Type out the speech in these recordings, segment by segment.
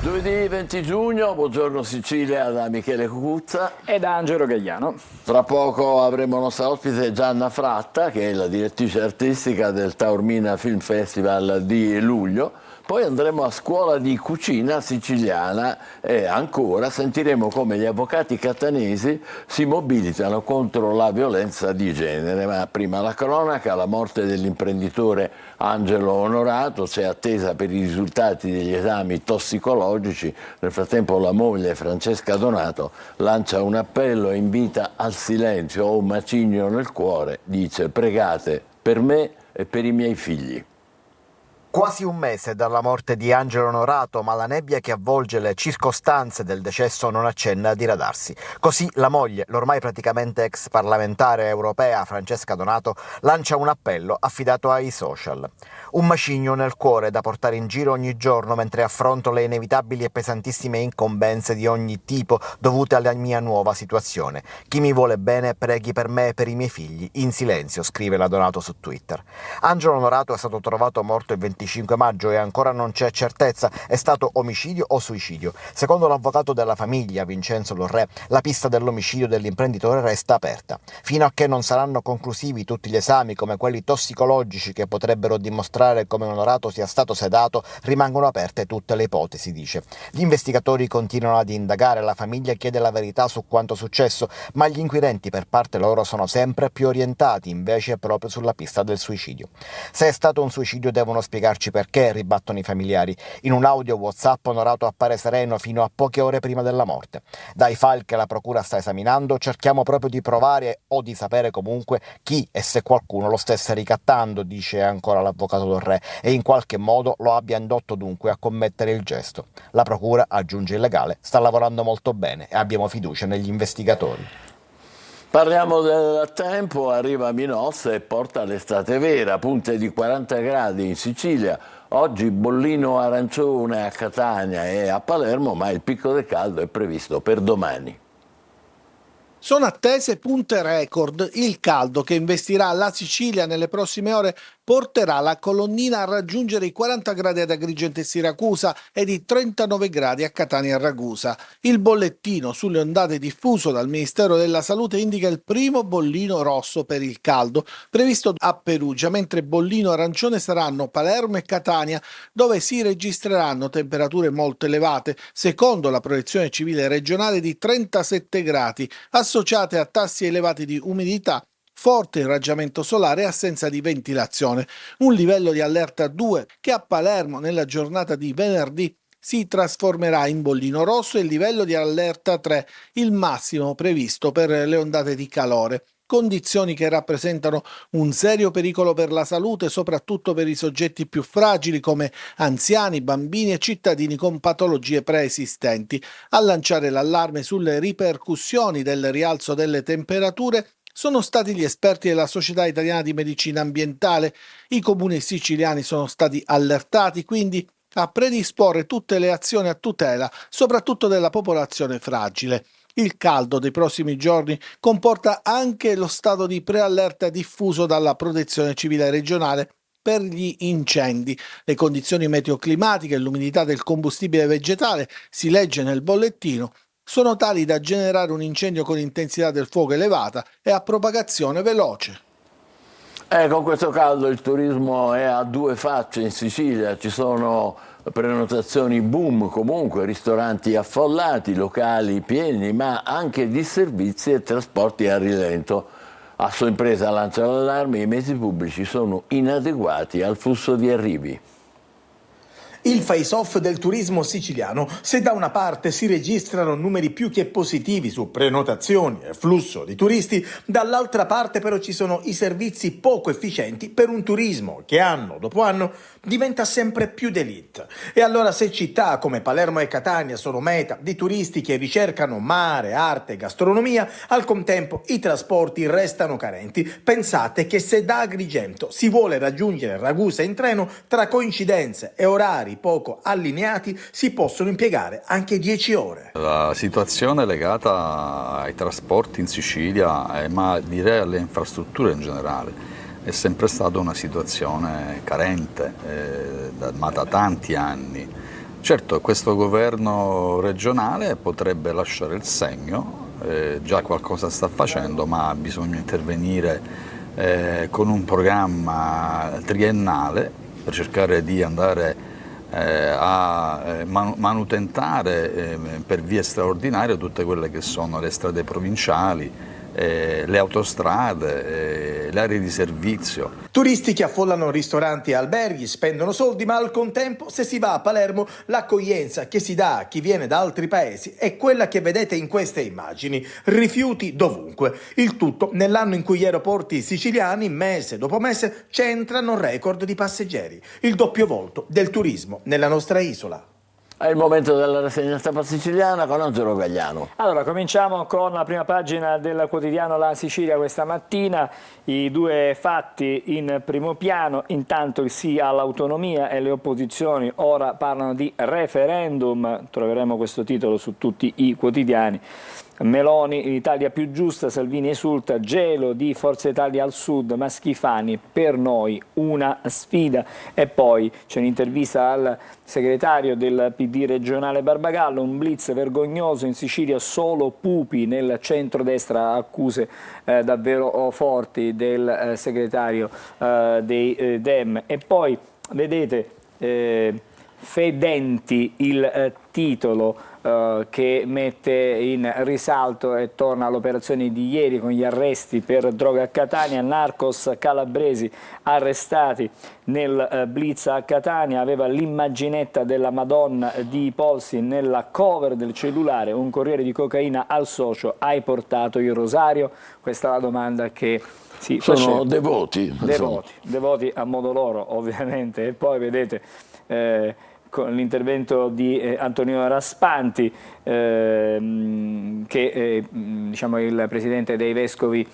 Lunedì 20 giugno, buongiorno Sicilia da Michele Cucuzza e da Angelo Gagliano. Tra poco avremo nostra ospite Gianna Fratta, che è la direttrice artistica del Taormina Film Festival di luglio. Poi andremo a scuola di cucina siciliana e ancora sentiremo come gli avvocati catanesi si mobilitano contro la violenza di genere. Ma prima la cronaca, la morte dell'imprenditore Angelo Onorato, c'è attesa per i risultati degli esami tossicologici. Nel frattempo la moglie Francesca Donato lancia un appello e invita al silenzio. Ho un macigno nel cuore, dice: pregate per me e per i miei figli. Quasi un mese dalla morte di Angelo Onorato, ma la nebbia che avvolge le circostanze del decesso non accenna a diradarsi. Così la moglie, l'ormai praticamente ex parlamentare europea Francesca Donato, lancia un appello affidato ai social. Un macigno nel cuore da portare in giro ogni giorno mentre affronto le inevitabili e pesantissime incombenze di ogni tipo dovute alla mia nuova situazione. Chi mi vuole bene preghi per me e per i miei figli, in silenzio, scrive la Donato su Twitter. Angelo Onorato è stato trovato morto il 25 maggio e ancora non c'è certezza, è stato omicidio o suicidio. Secondo l'avvocato della famiglia, Vincenzo Lorrè, la pista dell'omicidio dell'imprenditore resta aperta. Fino a che non saranno conclusivi tutti gli esami, come quelli tossicologici che potrebbero dimostrare come Onorato sia stato sedato, rimangono aperte tutte le ipotesi, dice. Gli investigatori continuano ad indagare, la famiglia chiede la verità su quanto successo, ma gli inquirenti per parte loro sono sempre più orientati invece proprio sulla pista del suicidio. Se è stato un suicidio devono spiegarci perché, ribattono i familiari. In un audio WhatsApp Onorato appare sereno fino a poche ore prima della morte. Dai file che la procura sta esaminando cerchiamo proprio di provare o di sapere comunque chi e se qualcuno lo stesse ricattando, dice ancora l'avvocato del re, e in qualche modo lo abbia indotto dunque a commettere il gesto. La procura, aggiunge il legale, sta lavorando molto bene e abbiamo fiducia negli investigatori. Parliamo del tempo, arriva Minozza e porta l'estate vera, punte di 40 gradi in Sicilia, oggi bollino arancione a Catania e a Palermo, ma il picco del caldo è previsto per domani. Sono attese punte record. Il caldo che investirà la Sicilia nelle prossime ore porterà la colonnina a raggiungere i 40 gradi ad Agrigento e Siracusa ed i 39 gradi a Catania e Ragusa. Il bollettino sulle ondate diffuso dal Ministero della Salute indica il primo bollino rosso per il caldo, previsto a Perugia, mentre bollino arancione saranno Palermo e Catania, dove si registreranno temperature molto elevate, secondo la protezione civile regionale di 37 gradi, associate a tassi elevati di umidità, forte irraggiamento solare e assenza di ventilazione. Un livello di allerta 2 che a Palermo nella giornata di venerdì si trasformerà in bollino rosso e il livello di allerta 3, il massimo previsto per le ondate di calore. Condizioni che rappresentano un serio pericolo per la salute, soprattutto per i soggetti più fragili come anziani, bambini e cittadini con patologie preesistenti. A lanciare l'allarme sulle ripercussioni del rialzo delle temperature sono stati gli esperti della Società Italiana di Medicina Ambientale. I comuni siciliani sono stati allertati quindi a predisporre tutte le azioni a tutela, soprattutto della popolazione fragile. Il caldo dei prossimi giorni comporta anche lo stato di preallerta diffuso dalla Protezione Civile regionale per gli incendi. Le condizioni meteoclimatiche e l'umidità del combustibile vegetale, si legge nel bollettino, sono tali da generare un incendio con intensità del fuoco elevata e a propagazione veloce. Con questo caldo il turismo è a due facce in Sicilia, ci sono prenotazioni boom comunque, ristoranti affollati, locali pieni, ma anche disservizi e trasporti a rilento. Assoimpresa lancia l'allarme, i mezzi pubblici sono inadeguati al flusso di arrivi. Il face-off del turismo siciliano, se da una parte si registrano numeri più che positivi su prenotazioni e flusso di turisti, dall'altra parte però ci sono i servizi poco efficienti per un turismo che anno dopo anno diventa sempre più d'élite. E allora se città come Palermo e Catania sono meta di turisti che ricercano mare, arte e gastronomia, al contempo i trasporti restano carenti. Pensate che se da Agrigento si vuole raggiungere Ragusa in treno, tra coincidenze e orari poco allineati si possono impiegare anche 10 ore. La situazione è legata ai trasporti in Sicilia, ma direi alle infrastrutture in generale. È sempre stata una situazione carente, ma da tanti anni. Certo, questo governo regionale potrebbe lasciare il segno, già qualcosa sta facendo, ma bisogna intervenire con un programma triennale per cercare di andare a manutentare per vie straordinarie tutte quelle che sono le strade provinciali, le autostrade, le aree di servizio. Turisti che affollano ristoranti e alberghi, spendono soldi, ma al contempo, se si va a Palermo, l'accoglienza che si dà a chi viene da altri paesi è quella che vedete in queste immagini: rifiuti dovunque. Il tutto nell'anno in cui gli aeroporti siciliani, mese dopo mese, centrano record di passeggeri. Il doppio volto del turismo nella nostra isola. È il momento della rassegna stampa siciliana con Angelo Gagliano. Allora, cominciamo con la prima pagina del quotidiano La Sicilia questa mattina, i due fatti in primo piano. Intanto il sì all'autonomia e le opposizioni ora parlano di referendum, troveremo questo titolo su tutti i quotidiani. Meloni, l'Italia più giusta, Salvini esulta, gelo di Forza Italia al sud, ma Schifani per noi una sfida. E poi c'è un'intervista al segretario del PD regionale Barbagallo, un blitz vergognoso in Sicilia, solo Pupi nel centrodestra, accuse davvero forti del segretario dei Dem. E poi vedete Fedenti il titolo che mette in risalto e torna all'operazione di ieri con gli arresti per droga a Catania. Narcos calabresi arrestati nel blitz a Catania, aveva l'immaginetta della Madonna di Polsi nella cover del cellulare, un corriere di cocaina al socio: hai portato il rosario? Questa è la domanda che si Sono faceva. Devoti a modo loro, ovviamente. E poi vedete con l'intervento di Antonino Raspanti, che diciamo il presidente dei vescovi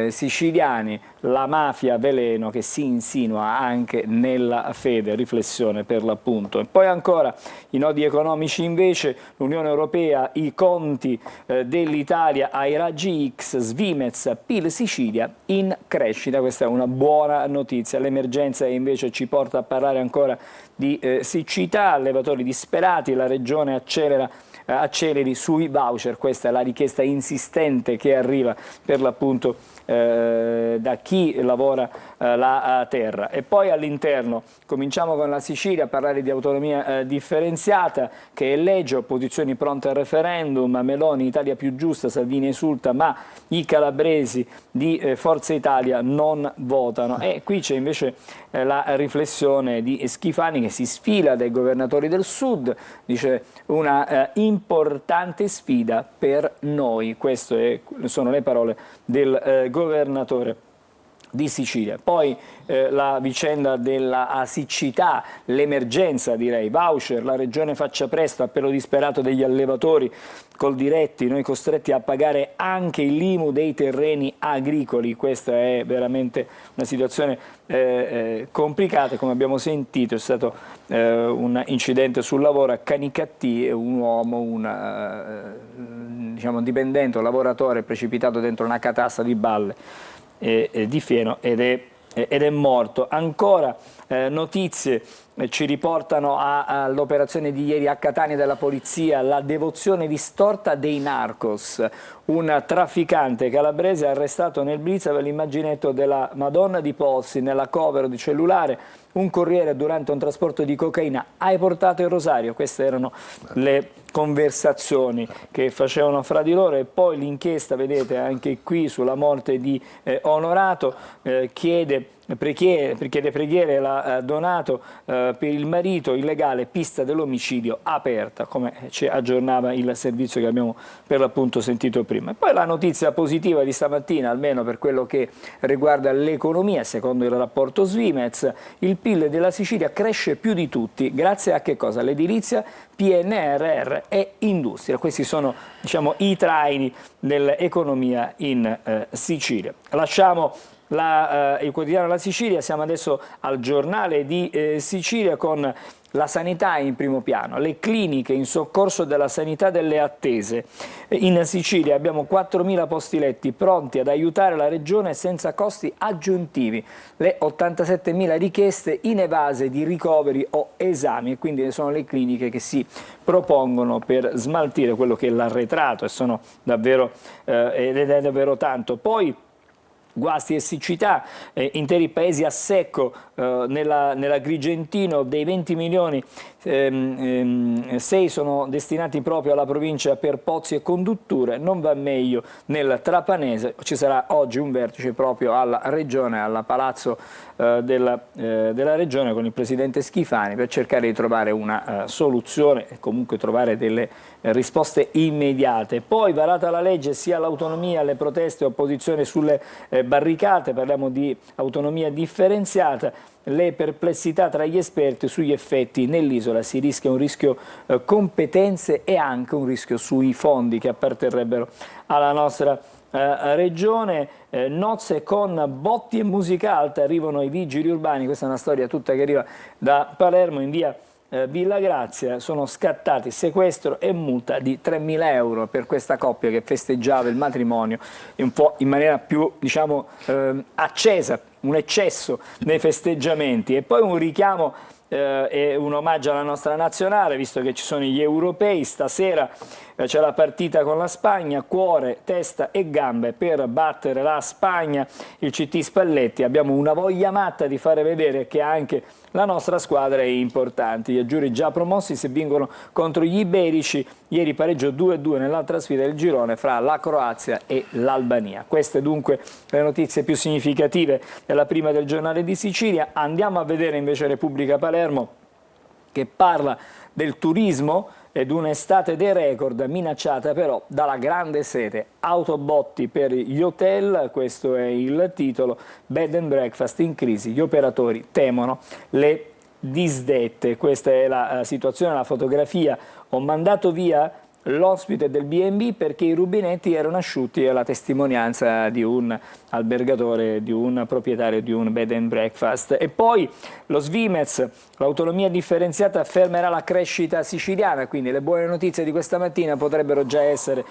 siciliani, la mafia veleno che si insinua anche nella fede, riflessione per l'appunto. E poi ancora i nodi economici invece, l'Unione Europea, i conti dell'Italia ai raggi X, Svimez, PIL Sicilia in crescita. Questa è una buona notizia. L'emergenza invece ci porta a parlare ancora di siccità, allevatori disperati, la regione acceleri sui voucher. Questa è la richiesta insistente che arriva per l'appunto da chi lavora la terra. E poi all'interno cominciamo con la Sicilia a parlare di autonomia differenziata, che è legge, opposizioni pronte al referendum, Meloni, Italia più giusta, Salvini esulta, ma i calabresi di Forza Italia non votano. E qui c'è invece la riflessione di Schifani, che si sfila dai governatori del sud, dice una importante sfida per noi. Queste sono le parole del governatore di Sicilia. Poi la vicenda della siccità, l'emergenza direi, voucher, la regione faccia presto, appello disperato degli allevatori, Coldiretti, noi costretti a pagare anche il l'IMU dei terreni agricoli. Questa è veramente una situazione complicata. Come abbiamo sentito è stato un incidente sul lavoro a Canicattì, un uomo, diciamo, dipendente, un lavoratore precipitato dentro una catasta di balle di fieno ed è morto. Ancora notizie ci riportano all'operazione di ieri a Catania della polizia, la devozione distorta dei narcos. Un trafficante calabrese arrestato nel blitz aveva l'immaginetto della Madonna di Pozzi nella cover di cellulare, un corriere durante un trasporto di cocaina: hai portato il rosario? Queste erano le conversazioni che facevano fra di loro. E poi l'inchiesta, vedete, anche qui sulla morte di Onorato, chiede preghiere la Donato per il marito illegale, pista dell'omicidio aperta, come ci aggiornava il servizio che abbiamo per l'appunto sentito prima. E poi la notizia positiva di stamattina, almeno per quello che riguarda l'economia, secondo il rapporto Svimez, il PIL della Sicilia cresce più di tutti, grazie a che cosa? L'edilizia, PNRR e industria. Questi sono, diciamo, i traini dell'economia in Sicilia. Lasciamo il quotidiano La Sicilia, siamo adesso al giornale di Sicilia con la sanità è in primo piano, le cliniche in soccorso della sanità delle attese. In Sicilia abbiamo 4.000 posti letti pronti ad aiutare la regione senza costi aggiuntivi, le 87.000 richieste inevase di ricoveri o esami, e quindi sono le cliniche che si propongono per smaltire quello che è l'arretrato, ed è davvero tanto. Poi guasti e siccità, interi paesi a secco, nell'Agrigentino dei 20 milioni 6 sono destinati proprio alla provincia per pozzi e condutture, non va meglio nel Trapanese. Ci sarà oggi un vertice proprio alla regione, alla palazzo della regione con il presidente Schifani, per cercare di trovare una soluzione e comunque trovare delle risposte immediate. Poi varata la legge sia l'autonomia, le proteste, opposizione sulle barricate, parliamo di autonomia differenziata, le perplessità tra gli esperti sugli effetti nell'isola, si rischia un rischio competenze e anche un rischio sui fondi che apparterrebbero alla nostra regione. Nozze con botti e musica alta, arrivano i vigili urbani, questa è una storia tutta che arriva da Palermo, in via Villa Grazia, sono scattati sequestro e multa di 3.000 euro per questa coppia che festeggiava il matrimonio un po' in maniera più, diciamo, accesa, un eccesso nei festeggiamenti. E poi un richiamo e un omaggio alla nostra nazionale, visto che ci sono gli europei. Stasera c'è la partita con la Spagna, cuore, testa e gambe per battere la Spagna. Il CT Spalletti, abbiamo una voglia matta di fare vedere che anche la nostra squadra è importante. Gli azzurri già promossi se vincono contro gli iberici, ieri pareggio 2-2 nell'altra sfida del girone fra la Croazia e l'Albania. Queste dunque le notizie più significative della prima del Giornale di Sicilia. Andiamo a vedere invece Repubblica Palermo, che parla del turismo ed un'estate dei record minacciata però dalla grande sete. Autobotti per gli hotel, questo è il titolo, bed and breakfast in crisi, gli operatori temono le disdette. Questa è la situazione, la fotografia. Ho mandato via l'ospite del B&B perché i rubinetti erano asciutti, è la testimonianza di un albergatore, di un proprietario di un bed and breakfast. E poi lo Svimez, l'autonomia differenziata fermerà la crescita siciliana, quindi le buone notizie di questa mattina potrebbero già essere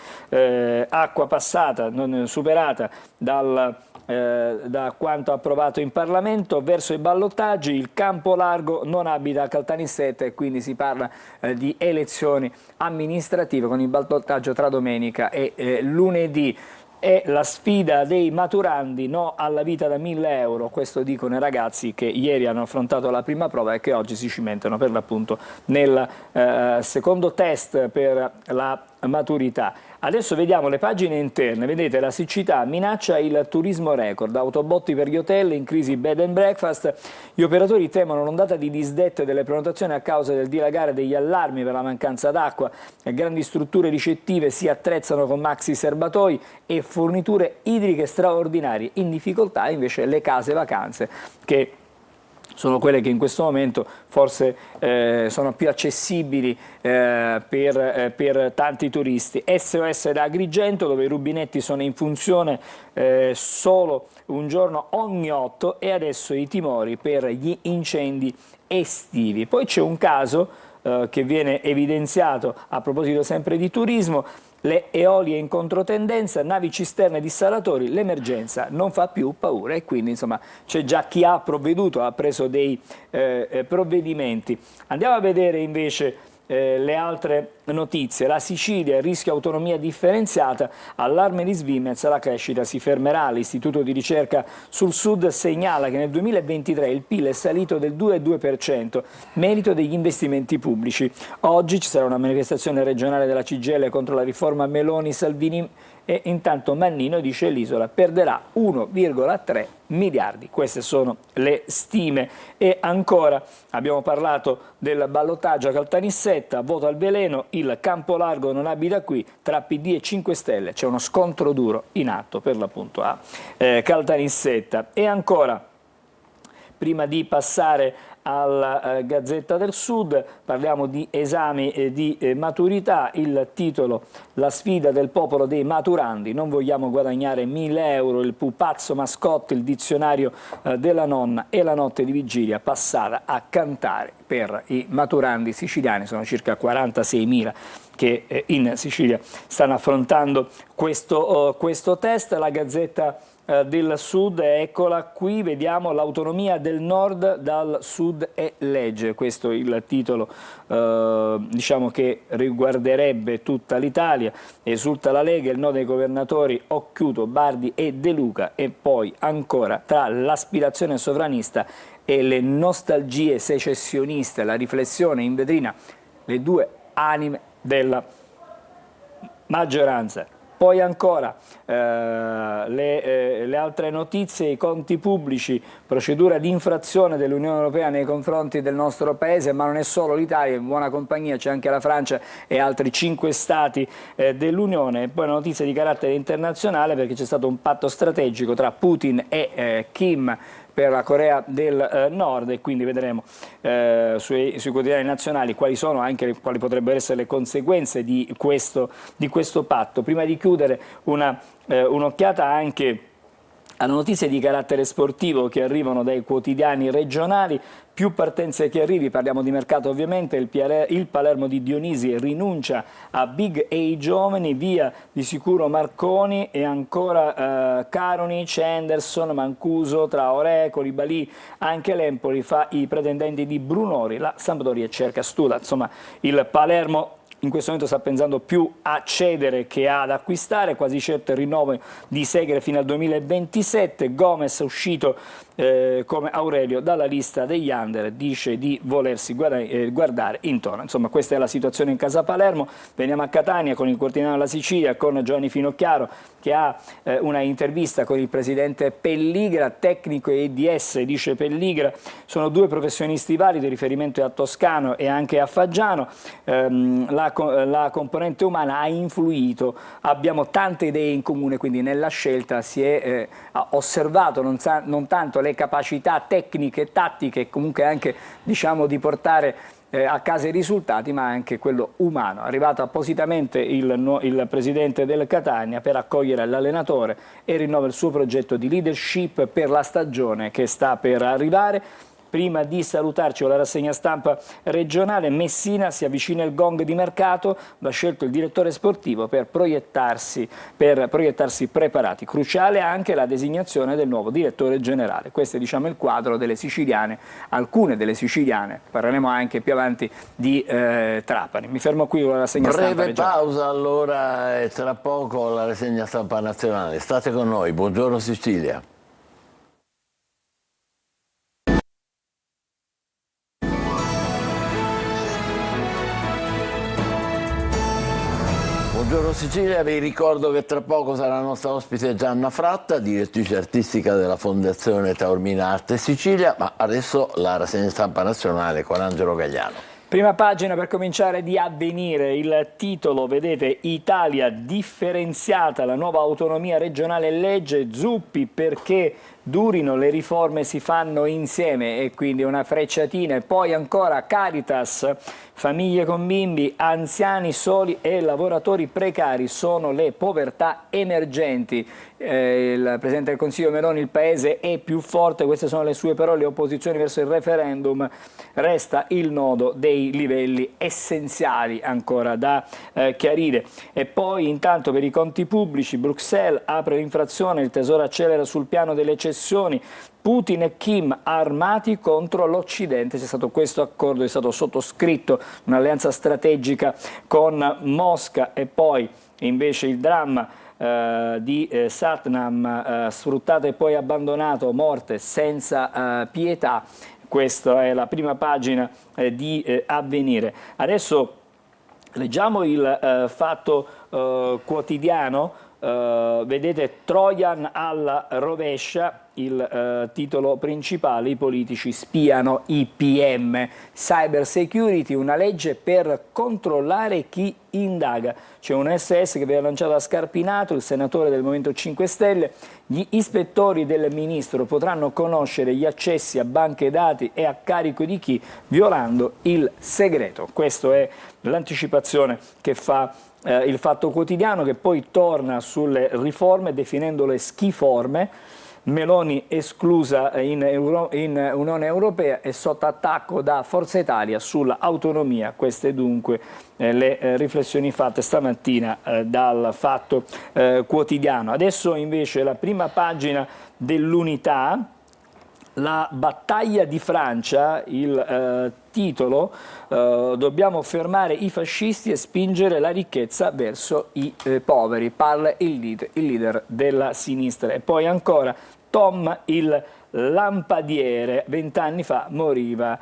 acqua passata, non superata da quanto approvato in Parlamento. Verso i ballottaggi, il campo largo non abita a Caltanissetta e quindi si parla di elezioni amministrative con il ballottaggio tra domenica e lunedì. È la sfida dei maturandi, no alla vita da 1.000 euro, questo dicono i ragazzi che ieri hanno affrontato la prima prova e che oggi si cimentano per l'appunto nel secondo test per la maturità. Adesso vediamo le pagine interne, vedete la siccità minaccia il turismo record, autobotti per gli hotel, in crisi bed and breakfast, gli operatori temono un'ondata di disdette delle prenotazioni a causa del dilagare degli allarmi per la mancanza d'acqua, le grandi strutture ricettive si attrezzano con maxi serbatoi e forniture idriche straordinarie, in difficoltà invece le case vacanze che sono quelle che in questo momento forse sono più accessibili per tanti turisti. SOS da Agrigento, dove i rubinetti sono in funzione solo un giorno ogni 8 e adesso i timori per gli incendi estivi. Poi c'è un caso che viene evidenziato a proposito sempre di turismo, le eolie in controtendenza, navi cisterne dissalatori, l'emergenza non fa più paura e quindi insomma c'è già chi ha provveduto, ha preso dei provvedimenti. Andiamo a vedere invece le altre notizie. La Sicilia, rischio autonomia differenziata, allarme di Svimez, la crescita si fermerà. L'Istituto di ricerca sul Sud segnala che nel 2023 il PIL è salito del 2,2%, merito degli investimenti pubblici. Oggi ci sarà una manifestazione regionale della CGIL contro la riforma Meloni-Salvini e intanto Mannino dice l'isola perderà 1,3 miliardi. Queste sono le stime. E ancora abbiamo parlato del ballottaggio a Caltanissetta, voto al veleno, il campo largo non abita qui, tra PD e 5 Stelle c'è uno scontro duro in atto per l'appunto a Caltanissetta. E ancora, prima di passare alla Gazzetta del Sud, parliamo di esami di maturità, il titolo "La sfida del popolo dei maturandi, non vogliamo guadagnare 1000 euro, il pupazzo Mascotti, il dizionario della nonna e la notte di vigilia passata a cantare per i maturandi siciliani". Sono circa 46.000 che in Sicilia stanno affrontando questo test. La Gazzetta del Sud, eccola qui, vediamo: "L'autonomia del Nord dal Sud è legge". Questo è il titolo diciamo che riguarderebbe tutta l'Italia. Esulta la Lega, il no dei governatori Occhiuto, Bardi e De Luca. E poi ancora, tra l'aspirazione sovranista e le nostalgie secessioniste, la riflessione in vetrina, le due anime della maggioranza. Poi ancora le altre notizie: i conti pubblici, procedura di infrazione dell'Unione Europea nei confronti del nostro Paese, ma non è solo l'Italia, in buona compagnia c'è anche la Francia e altri 5 stati dell'Unione. E poi una notizia di carattere internazionale, perché c'è stato un patto strategico tra Putin e Kim per la Corea del Nord, e quindi vedremo sui quotidiani nazionali quali potrebbero essere le conseguenze di questo patto. Prima di chiudere, un'occhiata anche alle notizie di carattere sportivo che arrivano dai quotidiani regionali. Più partenze che arrivi, parliamo di mercato ovviamente. Il Palermo di Dionisi rinuncia a big e giovani, via di sicuro Marconi e ancora Karunic, Henderson, Mancuso, Traoré, Koulibaly, anche l'Empoli fa i pretendenti di Brunori, la Sampdoria cerca Stula. Insomma, il Palermo in questo momento sta pensando più a cedere che ad acquistare, quasi certo il rinnovo di Segre fino al 2027. Gomez è uscito come Aurelio dalla lista degli under, dice di volersi guardare intorno. Insomma, questa è la situazione in casa Palermo. Veniamo a Catania con il quotidiano della Sicilia, con Giovanni Finocchiaro che ha una intervista con il presidente Pelligra, tecnico e EDS, dice Pelligra, sono due professionisti validi, riferimento è a Toscano e anche a Faggiano. La componente umana ha influito, abbiamo tante idee in comune, quindi nella scelta si è osservato non tanto le capacità tecniche e tattiche, comunque anche diciamo di portare a casa i risultati, ma anche quello umano. È arrivato appositamente il presidente del Catania per accogliere l'allenatore e rinnova il suo progetto di leadership per la stagione che sta per arrivare. Prima di salutarci con la rassegna stampa regionale, Messina, si avvicina il gong di mercato, va scelto il direttore sportivo per proiettarsi preparati. Cruciale anche la designazione del nuovo direttore generale. Questo è diciamo il quadro delle siciliane, alcune delle siciliane, parleremo anche più avanti di Trapani. Mi fermo qui con la rassegna stampa regionale. Breve pausa allora e tra poco la rassegna stampa nazionale. State con noi, buongiorno Sicilia. Buongiorno Sicilia, vi ricordo che tra poco sarà la nostra ospite Gianna Fratta, direttrice artistica della Fondazione Taormina Arte Sicilia, ma adesso la rassegna stampa nazionale con Angelo Gagliano. Prima pagina per cominciare di Avvenire, il titolo, vedete, Italia differenziata, la nuova autonomia regionale legge, Zuppi perché durino le riforme si fanno insieme, e quindi una frecciatina. E poi ancora Caritas, famiglie con bimbi, anziani soli e lavoratori precari sono le povertà emergenti. Il Presidente del Consiglio Meloni, il Paese è più forte, queste sono le sue parole, le opposizioni verso il referendum, resta il nodo dei livelli essenziali ancora da chiarire. E poi intanto per i conti pubblici, Bruxelles apre l'infrazione, il Tesoro accelera sul piano delle cessioni, Putin e Kim armati contro l'Occidente. C'è stato questo accordo, è stato sottoscritto, un'alleanza strategica con Mosca. E poi invece il dramma di Satnam, sfruttato e poi abbandonato, morte senza pietà. Questa è la prima pagina di Avvenire. Adesso leggiamo il Fatto Quotidiano. Vedete, Trojan alla rovescia, il titolo principale, i politici spiano i PM, cyber security, una legge per controllare chi indaga. C'è un SS che viene lanciato da Scarpinato, il senatore del Movimento 5 Stelle. Gli ispettori del ministro potranno conoscere gli accessi a banche dati e a carico di chi, violando il segreto. Questa è l'anticipazione che fa il Fatto Quotidiano, che poi torna sulle riforme definendole schiforme. Meloni esclusa in Unione Europea e sotto attacco da Forza Italia sull'autonomia. Queste dunque le riflessioni fatte stamattina dal Fatto Quotidiano. Adesso invece la prima pagina dell'Unità, la battaglia di Francia, il titolo, dobbiamo fermare i fascisti e spingere la ricchezza verso i poveri, parla il leader della sinistra. E poi ancora Tom il lampadiere, 20 anni fa moriva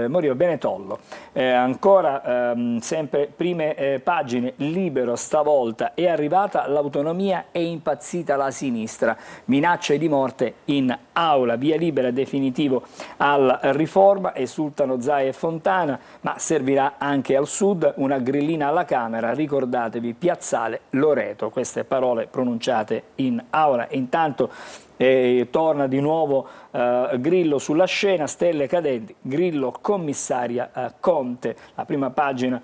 Benetollo. Ancora sempre prime pagine, Libero, stavolta è arrivata l'autonomia, è impazzita la sinistra, minacce di morte in aula, via libera definitivo alla riforma, esultano Zaia e Fontana, ma servirà anche al sud, una grillina alla Camera, ricordatevi Piazzale Loreto, queste parole pronunciate in aula. E intanto torna di nuovo Grillo sulla scena, stelle cadenti, Grillo commissaria Conte, la prima pagina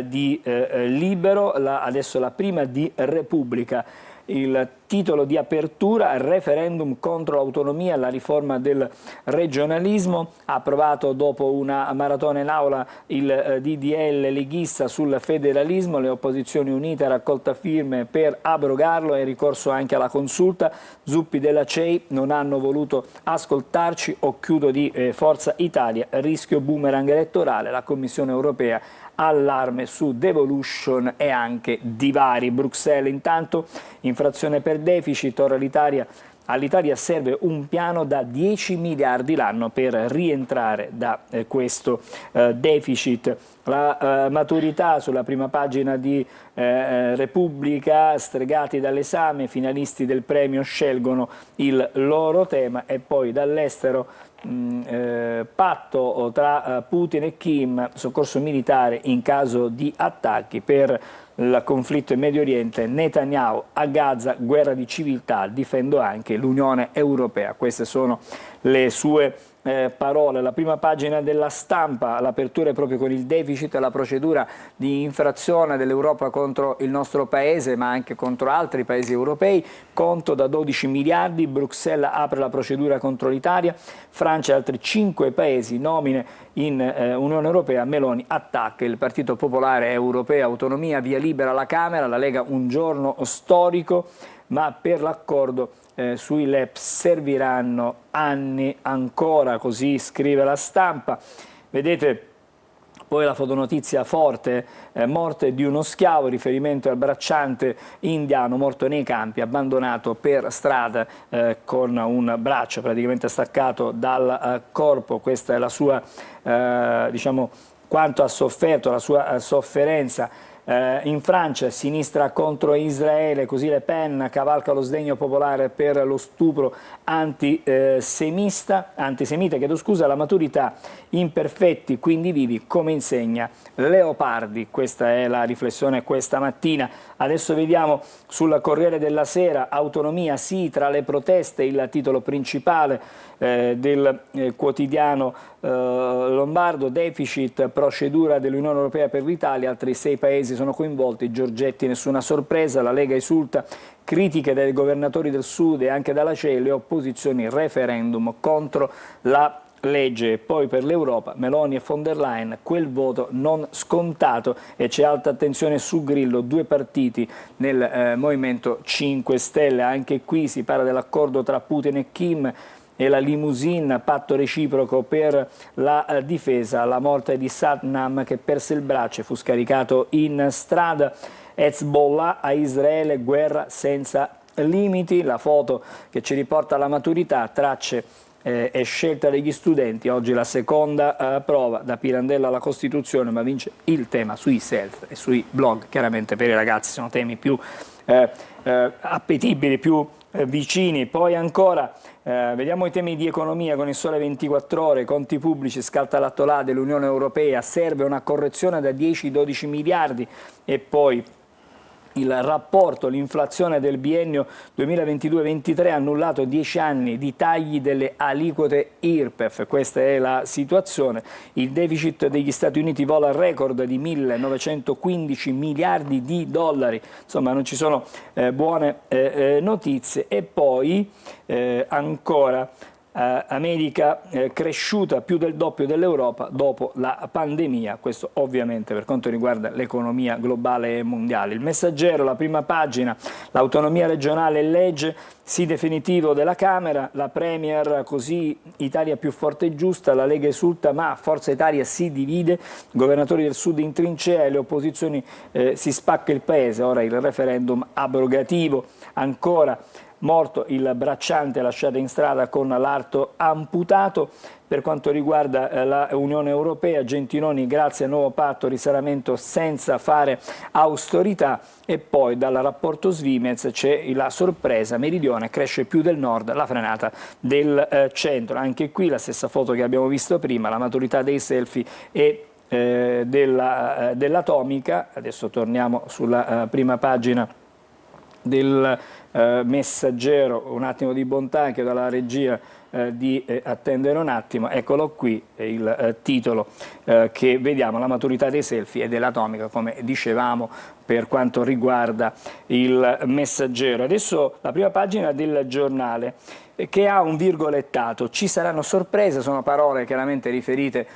di Libero, adesso la prima di Repubblica. Il titolo di apertura, referendum contro l'autonomia, la riforma del regionalismo, approvato dopo una maratona in aula il DDL leghista sul federalismo, le opposizioni unite, raccolta firme per abrogarlo e ricorso anche alla consulta. Zuppi della CEI, non hanno voluto ascoltarci, occhiuto di Forza Italia, rischio boomerang elettorale, la Commissione europea allarme su devolution e anche divari. Bruxelles intanto, infrazione per deficit, ora all'Italia serve un piano da 10 miliardi l'anno per rientrare da questo deficit. La maturità sulla prima pagina di Repubblica, stregati dall'esame, finalisti del premio scelgono il loro tema. E poi dall'estero, patto tra Putin e Kim, soccorso militare in caso di attacchi. Per il conflitto in Medio Oriente, Netanyahu a Gaza, guerra di civiltà, difendo anche l'Unione Europea. Queste sono le sue parole. La prima pagina della Stampa, l'apertura è proprio con il deficit e la procedura di infrazione dell'Europa contro il nostro paese, ma anche contro altri paesi europei, conto da 12 miliardi, Bruxelles apre la procedura contro l'Italia, Francia e altri 5 paesi, nomine in Unione Europea, Meloni attacca il Partito Popolare Europeo, autonomia, via libera alla Camera, la Lega un giorno storico, ma per l'accordo sui LEP serviranno anni ancora, così scrive la Stampa. Vedete poi la fotonotizia forte, morte di uno schiavo, riferimento al bracciante indiano morto nei campi, abbandonato per strada con un braccio praticamente staccato dal corpo. Questa è la sua, diciamo, quanto ha sofferto, la sua sofferenza. In Francia, sinistra contro Israele, così Le Pen cavalca lo sdegno popolare per lo stupro antisemita, la maturità, imperfetti quindi vivi, come insegna Leopardi. Questa è la riflessione questa mattina. Adesso vediamo sul Corriere della Sera, autonomia sì tra le proteste, il titolo principale del quotidiano lombardo, deficit, procedura dell'Unione Europea per l'Italia, altri 6 paesi sono coinvolti, Giorgetti nessuna sorpresa, la Lega esulta, critiche dai governatori del Sud e anche dalla CEI, le opposizioni, referendum contro la legge. Poi per l'Europa, Meloni e von der Leyen, quel voto non scontato, e c'è alta attenzione su Grillo, 2 partiti nel Movimento 5 Stelle, anche qui si parla dell'accordo tra Putin e Kim e la limousine, patto reciproco per la difesa, la morte di Satnam che perse il braccio e fu scaricato in strada. Hezbollah a Israele, guerra senza limiti, la foto che ci riporta alla maturità, tracce e scelta degli studenti, oggi la seconda prova da Pirandello alla Costituzione, ma vince il tema sui self e sui blog, chiaramente per i ragazzi sono temi più appetibili, più vicini. Poi ancora vediamo i temi di economia con il Sole 24 Ore, conti pubblici, scalta l'attolà dell'Unione Europea, serve una correzione da 10-12 miliardi e poi il rapporto, l'inflazione del biennio 2022-23 ha annullato 10 anni di tagli delle aliquote IRPEF, questa è la situazione. Il deficit degli Stati Uniti vola al record di 1.915 miliardi di dollari, insomma non ci sono buone notizie. E poi ancora America cresciuta più del doppio dell'Europa dopo la pandemia, questo ovviamente per quanto riguarda l'economia globale e mondiale. Il Messaggero, la prima pagina, l'autonomia regionale legge, sì definitivo della Camera, la Premier così Italia più forte e giusta, la Lega esulta ma Forza Italia si divide, governatori del Sud in trincea e le opposizioni si spacca il paese, ora il referendum abrogativo. Ancora morto il bracciante lasciato in strada con l'arto amputato. Per quanto riguarda la Unione Europea, Gentiloni grazie al nuovo patto risanamento senza fare austerità. E poi dal rapporto Svimez c'è la sorpresa, Meridione cresce più del nord, la frenata del centro. Anche qui la stessa foto che abbiamo visto prima, la maturità dei selfie e dell'atomica. Adesso torniamo sulla prima pagina del Messaggero, un attimo di bontà, chiedo alla regia di attendere un attimo, eccolo qui il titolo che vediamo, la maturità dei selfie e dell'atomica, come dicevamo per quanto riguarda il Messaggero. Adesso la prima pagina del giornale che ha un virgolettato, ci saranno sorprese, sono parole chiaramente riferite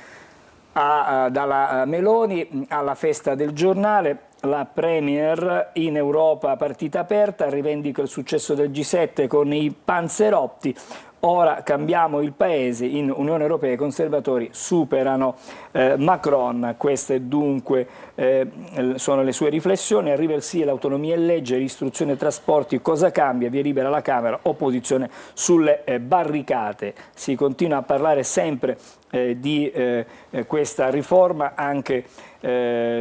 dalla Meloni alla festa del giornale. La Premier in Europa partita aperta, rivendica il successo del G7 con i panzerotti. Ora cambiamo il paese, in Unione Europea i conservatori superano Macron, queste dunque sono le sue riflessioni. Arriva il sì all'autonomia e legge, istruzione e trasporti, cosa cambia? Via libera alla Camera, opposizione sulle barricate. Si continua a parlare sempre di questa riforma anche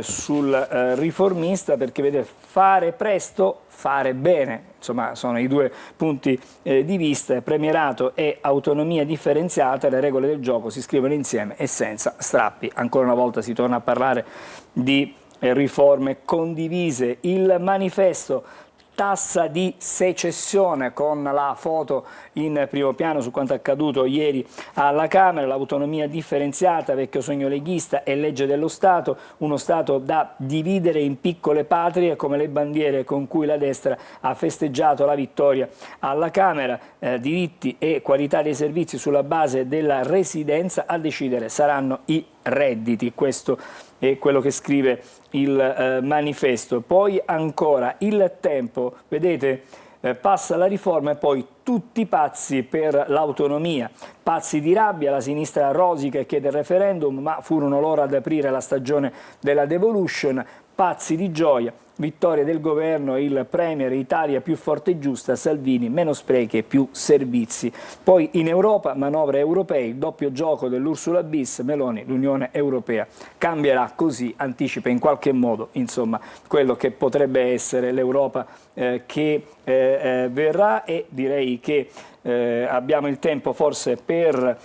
sul riformista, perché vede fare presto, fare bene, insomma sono i due punti di vista, premierato e autonomia differenziata, le regole del gioco si scrivono insieme e senza strappi. Ancora una volta si torna a parlare di riforme condivise. Il Manifesto, tassa di secessione con la foto in primo piano su quanto accaduto ieri alla Camera, l'autonomia differenziata, vecchio sogno leghista e legge dello Stato, uno Stato da dividere in piccole patrie come le bandiere con cui la destra ha festeggiato la vittoria alla Camera, diritti e qualità dei servizi sulla base della residenza, a decidere saranno i redditi. Questo è quello che scrive il Manifesto. Poi ancora Il Tempo, vedete, passa la riforma e poi tutti pazzi per l'autonomia, pazzi di rabbia, la sinistra rosica e chiede il referendum, ma furono loro ad aprire la stagione della devolution, pazzi di gioia, vittoria del governo, il Premier, Italia più forte e giusta, Salvini, meno sprechi e più servizi. Poi in Europa, manovre europee, doppio gioco dell'Ursula bis, Meloni, l'Unione Europea cambierà, così anticipa in qualche modo insomma quello che potrebbe essere l'Europa che verrà. E direi che abbiamo il tempo forse per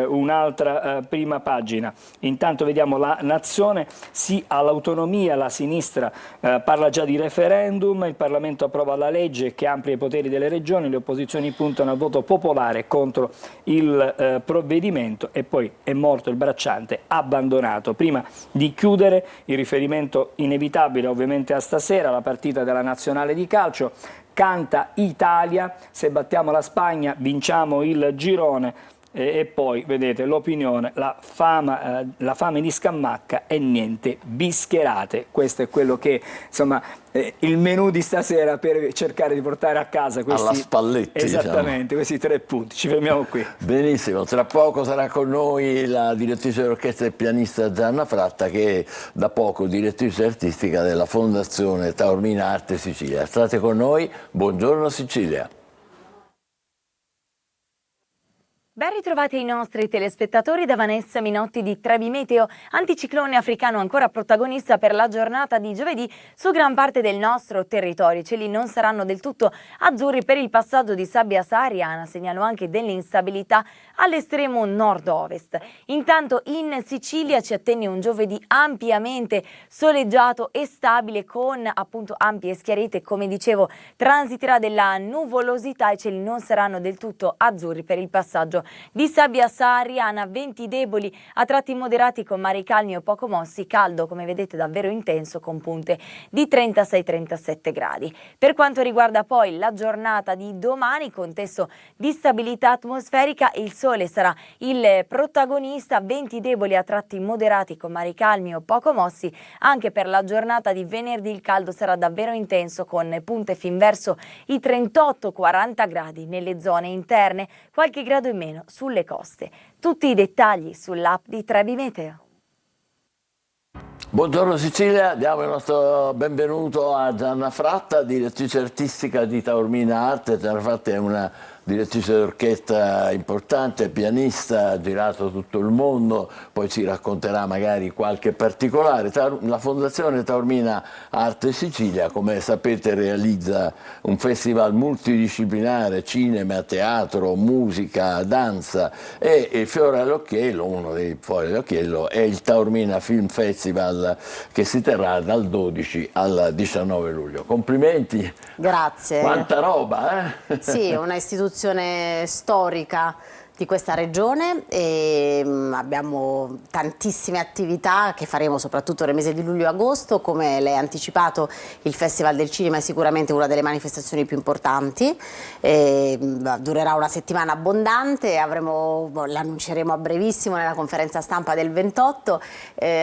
un'altra prima pagina. Intanto vediamo La Nazione, sì all'autonomia, la sinistra parla già di referendum, il Parlamento approva la legge che amplia i poteri delle regioni, le opposizioni puntano al voto popolare contro il provvedimento. E poi è morto il bracciante, abbandonato. Prima di chiudere, il riferimento inevitabile ovviamente a stasera, la partita della nazionale di calcio. Canta Italia, se battiamo la Spagna vinciamo il girone. E poi vedete l'opinione, la fame di Scamacca e niente bischerate. Questo è quello che insomma il menù di stasera per cercare di portare a casa questi, alla Spalletti, esattamente, diciamo, questi 3 punti. Ci fermiamo qui. Benissimo, tra poco sarà con noi la direttrice dell'orchestra e pianista Gianna Fratta, che è da poco direttrice artistica della Fondazione Taormina Arte Sicilia. State con noi, buongiorno Sicilia. Ben ritrovati ai nostri telespettatori da Vanessa Minotti di Trebi Meteo. Anticiclone africano ancora protagonista per la giornata di giovedì su gran parte del nostro territorio. I cieli non saranno del tutto azzurri per il passaggio di sabbia sahariana, segnalo anche dell'instabilità all'estremo nord-ovest. Intanto in Sicilia ci attende un giovedì ampiamente soleggiato e stabile con appunto ampie schiarite. Come dicevo, transiterà della nuvolosità, i cieli non saranno del tutto azzurri per il passaggio di sabbia sahariana, venti deboli a tratti moderati con mari calmi o poco mossi, caldo come vedete davvero intenso con punte di 36-37 gradi. Per quanto riguarda poi la giornata di domani, contesto di stabilità atmosferica, il sole sarà il protagonista, venti deboli a tratti moderati con mari calmi o poco mossi. Anche per la giornata di venerdì il caldo sarà davvero intenso con punte fin verso i 38-40 gradi nelle zone interne, qualche grado in meno sulle coste. Tutti i dettagli sull'app di Trebi Meteo. Buongiorno Sicilia, diamo il nostro benvenuto a Gianna Fratta, direttrice artistica di Taormina Arte. Gianna Fratta è una direttrice d'orchestra importante, pianista, ha girato tutto il mondo, poi ci racconterà magari qualche particolare. La Fondazione Taormina Arte Sicilia, come sapete, realizza un festival multidisciplinare, cinema, teatro, musica, danza, e il fiore all'occhiello, uno dei fiori all'occhiello, è il Taormina Film Festival che si terrà dal 12 al 19 luglio. Complimenti! Grazie. Quanta roba, eh? Sì, una istituzione storica di questa regione e abbiamo tantissime attività che faremo soprattutto nel mese di luglio e agosto. Come lei ha anticipato, il Festival del Cinema è sicuramente una delle manifestazioni più importanti, durerà una settimana abbondante, l'annunceremo a brevissimo nella conferenza stampa del 28,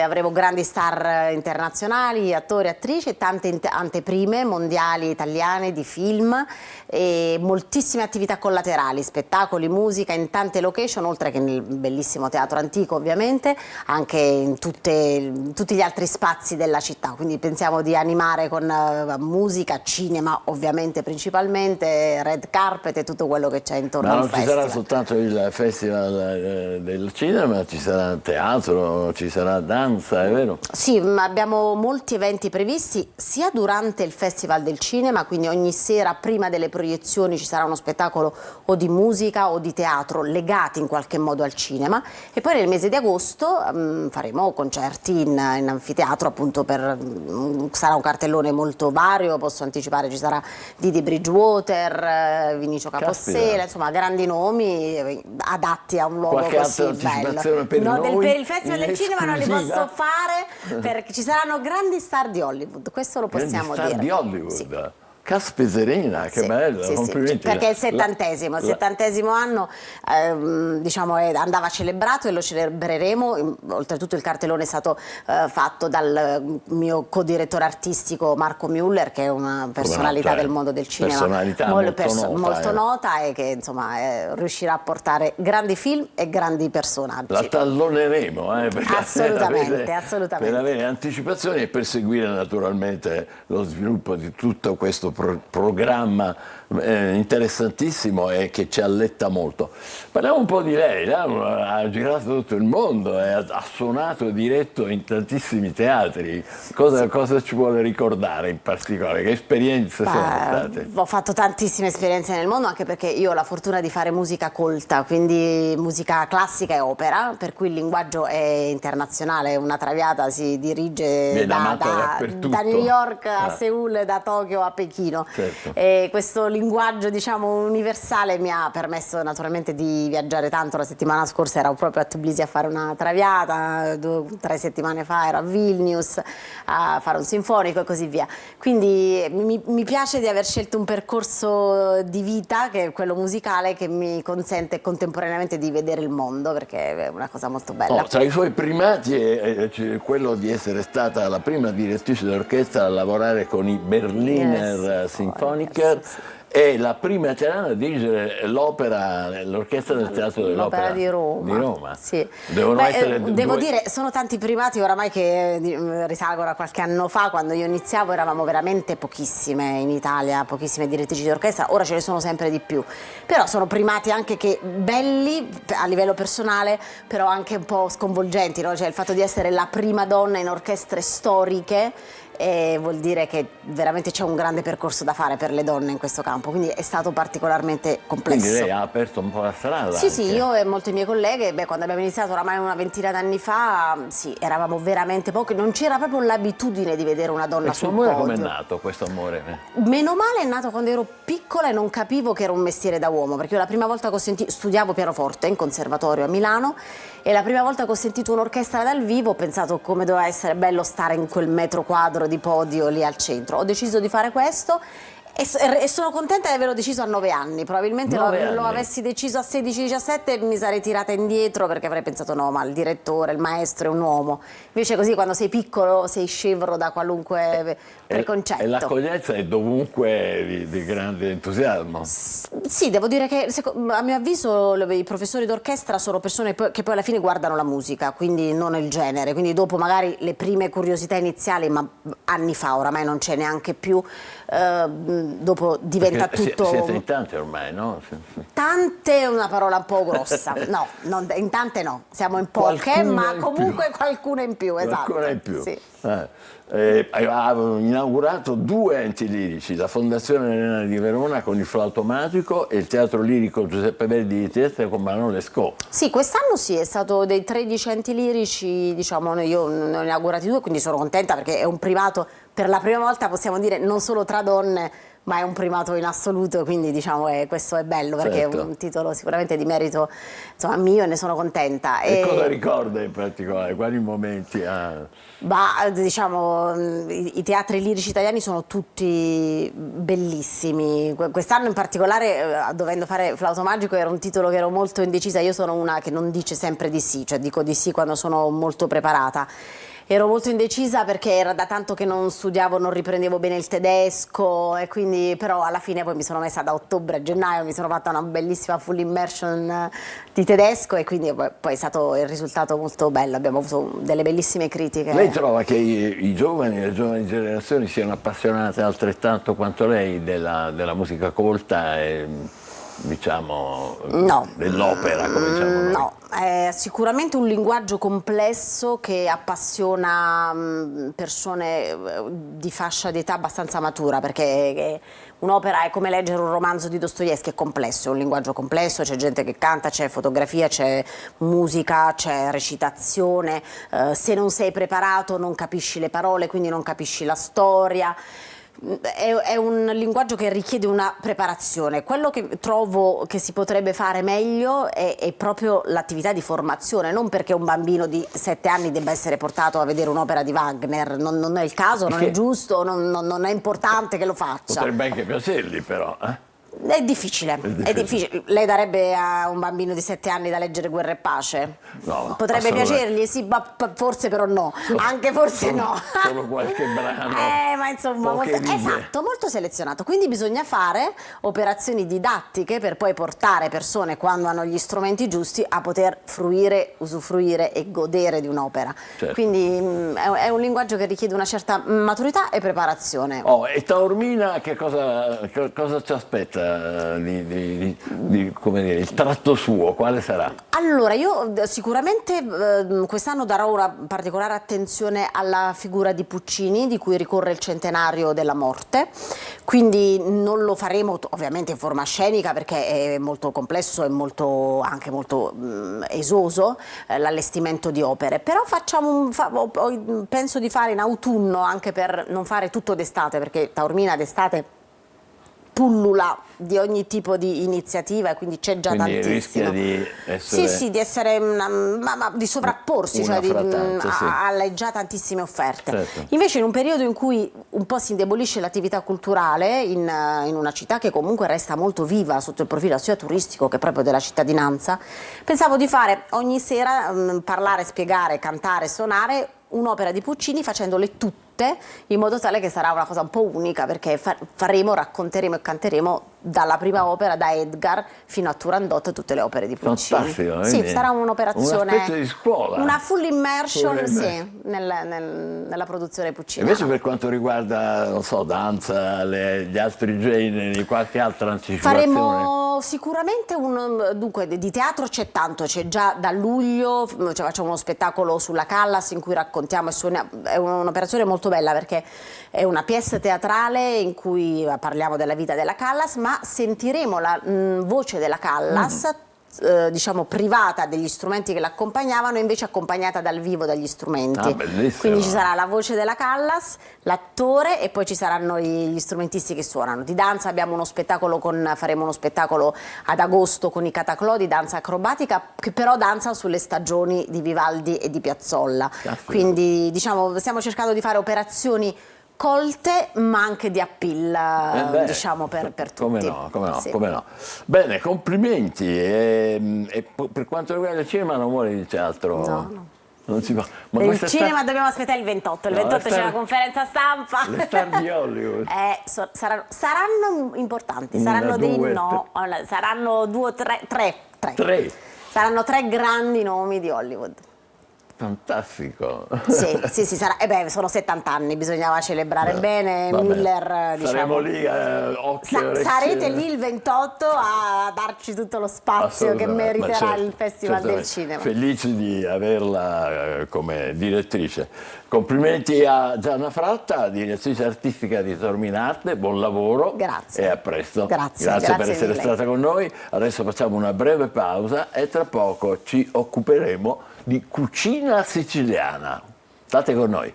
avremo grandi star internazionali, attori, attrici e tante anteprime mondiali italiane di film e moltissime attività collaterali, spettacoli, musica in tante location, oltre che nel bellissimo teatro antico ovviamente, anche in tutti gli altri spazi della città. Quindi pensiamo di animare con musica, cinema ovviamente principalmente, red carpet e tutto quello che c'è intorno al festival. Ma non ci sarà soltanto il festival del cinema, ci sarà teatro, ci sarà danza, è vero? Sì, abbiamo molti eventi previsti sia durante il Festival del Cinema, quindi ogni sera prima delle proiezioni ci sarà uno spettacolo o di musica o di teatro legati in qualche modo al cinema, e poi nel mese di agosto faremo concerti in anfiteatro, appunto sarà un cartellone molto vario, posso anticipare ci sarà Didi Bridgewater, Vinicio Capossela, insomma grandi nomi adatti a un luogo qualche così bello. Per il Festival del Cinema non li posso fare perché ci saranno grandi star di Hollywood, questo lo possiamo dire. Grandi star di Hollywood? Sì. Caspiterina, che sì, bello, sì, complimenti. Perché è il settantesimo anno, diciamo, andava celebrato e lo celebreremo. Oltretutto il cartellone è stato fatto dal mio co-direttore artistico Marco Müller, che è una personalità del mondo del cinema molto nota e che insomma riuscirà a portare grandi film e grandi personaggi. La talloneremo, assolutamente. Per avere anticipazioni e per seguire naturalmente lo sviluppo di tutto questo programma interessantissimo e che ci alletta molto. Parliamo un po' di lei, ha girato tutto il mondo, ha suonato e diretto in tantissimi teatri. Cosa ci vuole ricordare in particolare? Che esperienze sono state? Ho fatto tantissime esperienze nel mondo, anche perché io ho la fortuna di fare musica colta, quindi musica classica e opera, per cui il linguaggio è internazionale. Una Traviata si dirige da New York a Seul, da Tokyo a Pechino. Certo. E questo linguaggio, diciamo, universale mi ha permesso naturalmente di viaggiare tanto. La settimana scorsa ero proprio a Tbilisi a fare una Traviata, 3 settimane fa ero a Vilnius a fare un sinfonico e così via. Quindi mi piace di aver scelto un percorso di vita, che è quello musicale, che mi consente contemporaneamente di vedere il mondo, perché è una cosa molto bella. Tra i suoi primati è quello di essere stata la prima direttrice d'orchestra a lavorare con i Berliner Sinfoniker. è la prima italiana a dirigere l'orchestra del Teatro dell'Opera L'Opera di Roma. Di Roma. Sì. Devono essere devo due... dire, sono tanti primati oramai che risalgono a qualche anno fa. Quando io iniziavo eravamo veramente pochissime in Italia, pochissime direttrici di orchestra, ora ce ne sono sempre di più. Però sono primati anche che belli a livello personale, però anche un po' sconvolgenti, no? Cioè il fatto di essere la prima donna in orchestre storiche vuol dire che veramente c'è un grande percorso da fare per le donne in questo campo, quindi è stato particolarmente complesso. Quindi lei ha aperto un po' la strada. Sì, sì, io e molte mie colleghe, quando abbiamo iniziato oramai una ventina d'anni fa, sì, eravamo veramente poche, non c'era proprio l'abitudine di vedere una donna sul podio. Il suo amore com'è nato, questo amore? Meno male è nato quando ero piccola e non capivo che era un mestiere da uomo, perché io la prima volta che ho sentito, studiavo pianoforte in conservatorio a Milano, e la prima volta che ho sentito un'orchestra dal vivo ho pensato come doveva essere bello stare in quel metro quadro di podio lì al centro. Ho deciso di fare questo e sono contenta di averlo deciso a 9 anni. Probabilmente lo avessi deciso a 16-17 mi sarei tirata indietro, perché avrei pensato no, ma il direttore, il maestro è un uomo. Invece così quando sei piccolo sei scevro da qualunque preconcetto. E l'accoglienza è dovunque di grande entusiasmo. Sì, devo dire che a mio avviso i professori d'orchestra sono persone che poi alla fine guardano la musica, quindi non il genere, quindi dopo magari le prime curiosità iniziali, ma anni fa, oramai non c'è neanche più, dopo diventa perché tutto... Siete in tante ormai, no? Tante è una parola un po' grossa, no, in tante no, siamo in poche, Qualcuna ma in comunque più. qualcuna in più, esatto. Qualcuna in più. Sì. Avevano inaugurato 2 enti lirici, la Fondazione Elena di Verona con il Flauto Magico e il Teatro Lirico Giuseppe Verdi di Trieste con Manon Lescaut. Sì, quest'anno sì, è stato dei 13 enti lirici, diciamo, io ne ho inaugurati 2, quindi sono contenta perché è un primato, per la prima volta possiamo dire, non solo tra donne, ma è un primato in assoluto, quindi diciamo questo è bello, perché certo. È un titolo sicuramente di merito, insomma, mio, e ne sono contenta. E cosa ricorda in particolare? Quali momenti ha? Diciamo, i teatri lirici italiani sono tutti bellissimi. Quest'anno in particolare, dovendo fare Flauto Magico, era un titolo che ero molto indecisa. Io sono una che non dice sempre di sì, cioè dico di sì quando sono molto preparata. Ero molto indecisa perché era da tanto che non studiavo, non riprendevo bene il tedesco, e quindi però alla fine poi mi sono messa da ottobre a gennaio, mi sono fatta una bellissima full immersion di tedesco, e quindi poi è stato il risultato molto bello, abbiamo avuto delle bellissime critiche. Lei trova che i giovani, le giovani generazioni siano appassionate altrettanto quanto lei della musica colta e diciamo dell'opera, come diciamo noi? No, è sicuramente un linguaggio complesso che appassiona persone di fascia d'età abbastanza matura, perché un'opera è come leggere un romanzo di Dostoevskij, è complesso, è un linguaggio complesso, c'è gente che canta, c'è fotografia, c'è musica, c'è recitazione, se non sei preparato non capisci le parole, quindi non capisci la storia. È un linguaggio che richiede una preparazione. Quello che trovo che si potrebbe fare meglio è proprio l'attività di formazione, non perché un bambino di 7 anni debba essere portato a vedere un'opera di Wagner, non è il caso, non è giusto, non è importante che lo faccia. Potrebbe anche piacergli però, È difficile, è difficile. Lei darebbe a un bambino di 7 anni da leggere Guerra e Pace? No, potrebbe piacergli, sì, ma forse però no, anche forse no. Solo qualche brano. Ma insomma, esatto, molto selezionato. Quindi bisogna fare operazioni didattiche per poi portare persone, quando hanno gli strumenti giusti, a poter fruire, usufruire e godere di un'opera. Certo. Quindi è un linguaggio che richiede una certa maturità e preparazione. E Taormina che cosa ci aspetta? Come dire, il tratto suo, quale sarà? Allora, io sicuramente quest'anno darò una particolare attenzione alla figura di Puccini, di cui ricorre il centenario della morte, quindi non lo faremo ovviamente in forma scenica perché è molto complesso e anche molto esoso l'allestimento di opere, però penso di fare in autunno, anche per non fare tutto d'estate, perché Taormina d'estate pullula di ogni tipo di iniziativa, e quindi c'è già tantissimo. Rischia di essere... Sì, di essere di sovrapporsi, cioè alle già tantissime offerte. Certo. Invece in un periodo in cui un po' si indebolisce l'attività culturale in una città che comunque resta molto viva sotto il profilo sia turistico che proprio della cittadinanza, pensavo di fare ogni sera parlare, spiegare, cantare, suonare un'opera di Puccini facendole tutte, in modo tale che sarà una cosa un po' unica, perché racconteremo e canteremo dalla prima opera, da Edgar fino a Turandot, tutte le opere di Puccini. Fantastico, sì, sarà un'operazione, una specie di scuola, una full immersion, sì, nella produzione pucciniana. Invece per quanto riguarda, non so, danza, gli altri generi, qualche altra anticipazione? Faremo sicuramente dunque di teatro c'è tanto, c'è già da luglio, facciamo uno spettacolo sulla Callas in cui raccontiamo e suoniamo, è un'operazione molto bella perché è una pièce teatrale in cui parliamo della vita della Callas, ma sentiremo la voce della Callas diciamo privata degli strumenti che l'accompagnavano, invece accompagnata dal vivo dagli strumenti. Quindi ci sarà la voce della Callas, l'attore e poi ci saranno gli strumentisti che suonano. Di danza abbiamo faremo uno spettacolo ad agosto con i Cataclò di danza acrobatica, che però danza sulle stagioni di Vivaldi e di Piazzolla. Quindi diciamo stiamo cercando di fare operazioni colte ma anche di appeal, diciamo per tutti. Come no, sì. come no. Bene, complimenti. E per quanto riguarda il cinema non vuole dire altro? No. Non si fa. Ma il cinema dobbiamo aspettare il 28. Il 28 c'è la conferenza stampa. Le star di Hollywood. Saranno importanti, saranno saranno 2 o 3. Saranno 3 grandi nomi di Hollywood. Fantastico. Sì, sarà. Sono 70 anni, bisognava celebrare bene. Vabbè. Miller, Saremo lì, sarete lì il 28 a darci tutto lo spazio che meriterà il Festival del Cinema. Felici di averla come direttrice. Complimenti a Gianna Fratta, direttrice artistica di Torminate, buon lavoro. Grazie. E a presto. Grazie per essere stata con noi. Adesso facciamo una breve pausa e tra poco ci occuperemo di cucina siciliana. State con noi.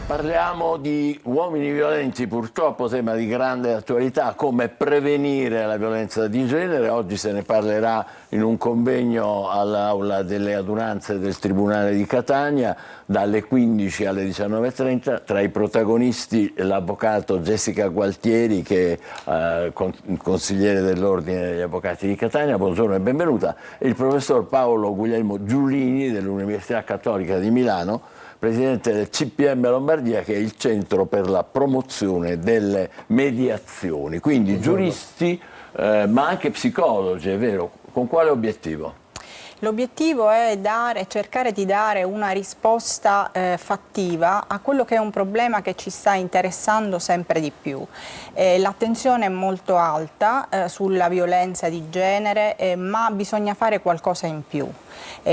Parliamo di uomini violenti, purtroppo tema di grande attualità, come prevenire la violenza di genere. Oggi se ne parlerà in un convegno all'Aula delle Adunanze del Tribunale di Catania dalle 15 alle 19:30. Tra i protagonisti l'avvocato Jessica Gualtieri, che è consigliere dell'Ordine degli Avvocati di Catania. Buongiorno e benvenuta. E il professor Paolo Guglielmo Giulini dell'Università Cattolica di Milano, presidente del CPM Lombardia, che è il centro per la promozione delle mediazioni. Quindi giuristi, ma anche psicologi, è vero? Con quale obiettivo? L'obiettivo è cercare di dare una risposta fattiva a quello che è un problema che ci sta interessando sempre di più. L'attenzione è molto alta sulla violenza di genere, ma bisogna fare qualcosa in più.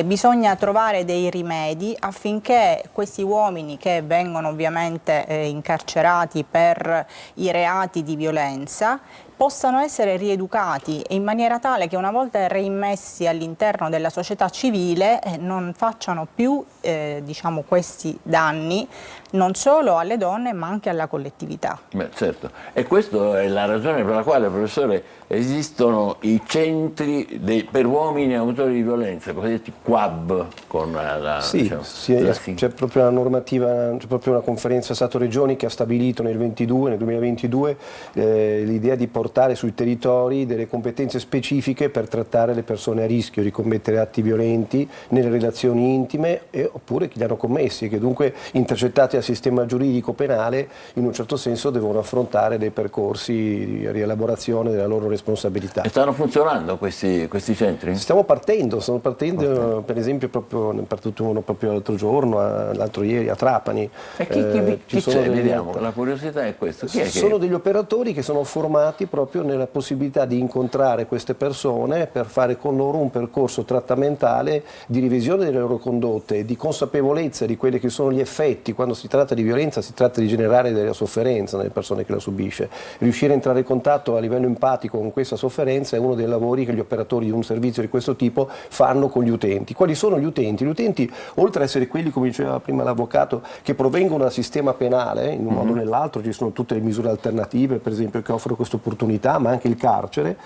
Bisogna trovare dei rimedi affinché questi uomini che vengono ovviamente incarcerati per i reati di violenza possano essere rieducati in maniera tale che una volta reimmessi all'interno della società civile non facciano più diciamo, questi danni non solo alle donne ma anche alla collettività. Beh, certo, e questa è la ragione per la quale, professore, esistono i centri per uomini autori di violenza, cosiddetti QAB, con la... Sì, diciamo, c'è proprio una normativa, c'è proprio una conferenza Stato-Regioni che ha stabilito nel 2022 l'idea di portare sui territori delle competenze specifiche per trattare le persone a rischio di commettere atti violenti nelle relazioni intime oppure chi li hanno commessi e che dunque intercettati al sistema giuridico penale in un certo senso devono affrontare dei percorsi di rielaborazione della loro responsabilità. E stanno funzionando questi centri? Stiamo partendo, per esempio ne è partito uno proprio l'altro giorno, l'altro ieri a Trapani. E chi c'è? Vediamo, la curiosità è questo. Sono degli operatori che sono formati proprio nella possibilità di incontrare queste persone per fare con loro un percorso trattamentale di revisione delle loro condotte, di consapevolezza di quelli che sono gli effetti. Quando si tratta di violenza si tratta di generare della sofferenza nelle persone che la subisce. Riuscire a entrare in contatto a livello empatico con questa sofferenza è uno dei lavori che gli operatori di un servizio di questo tipo fanno con gli utenti. Quali sono gli utenti? Gli utenti, oltre ad essere quelli, come diceva prima l'avvocato, che provengono dal sistema penale, in un modo o nell'altro ci sono tutte le misure alternative, per esempio, che offrono questa opportunità opportunità, ma anche il carcere,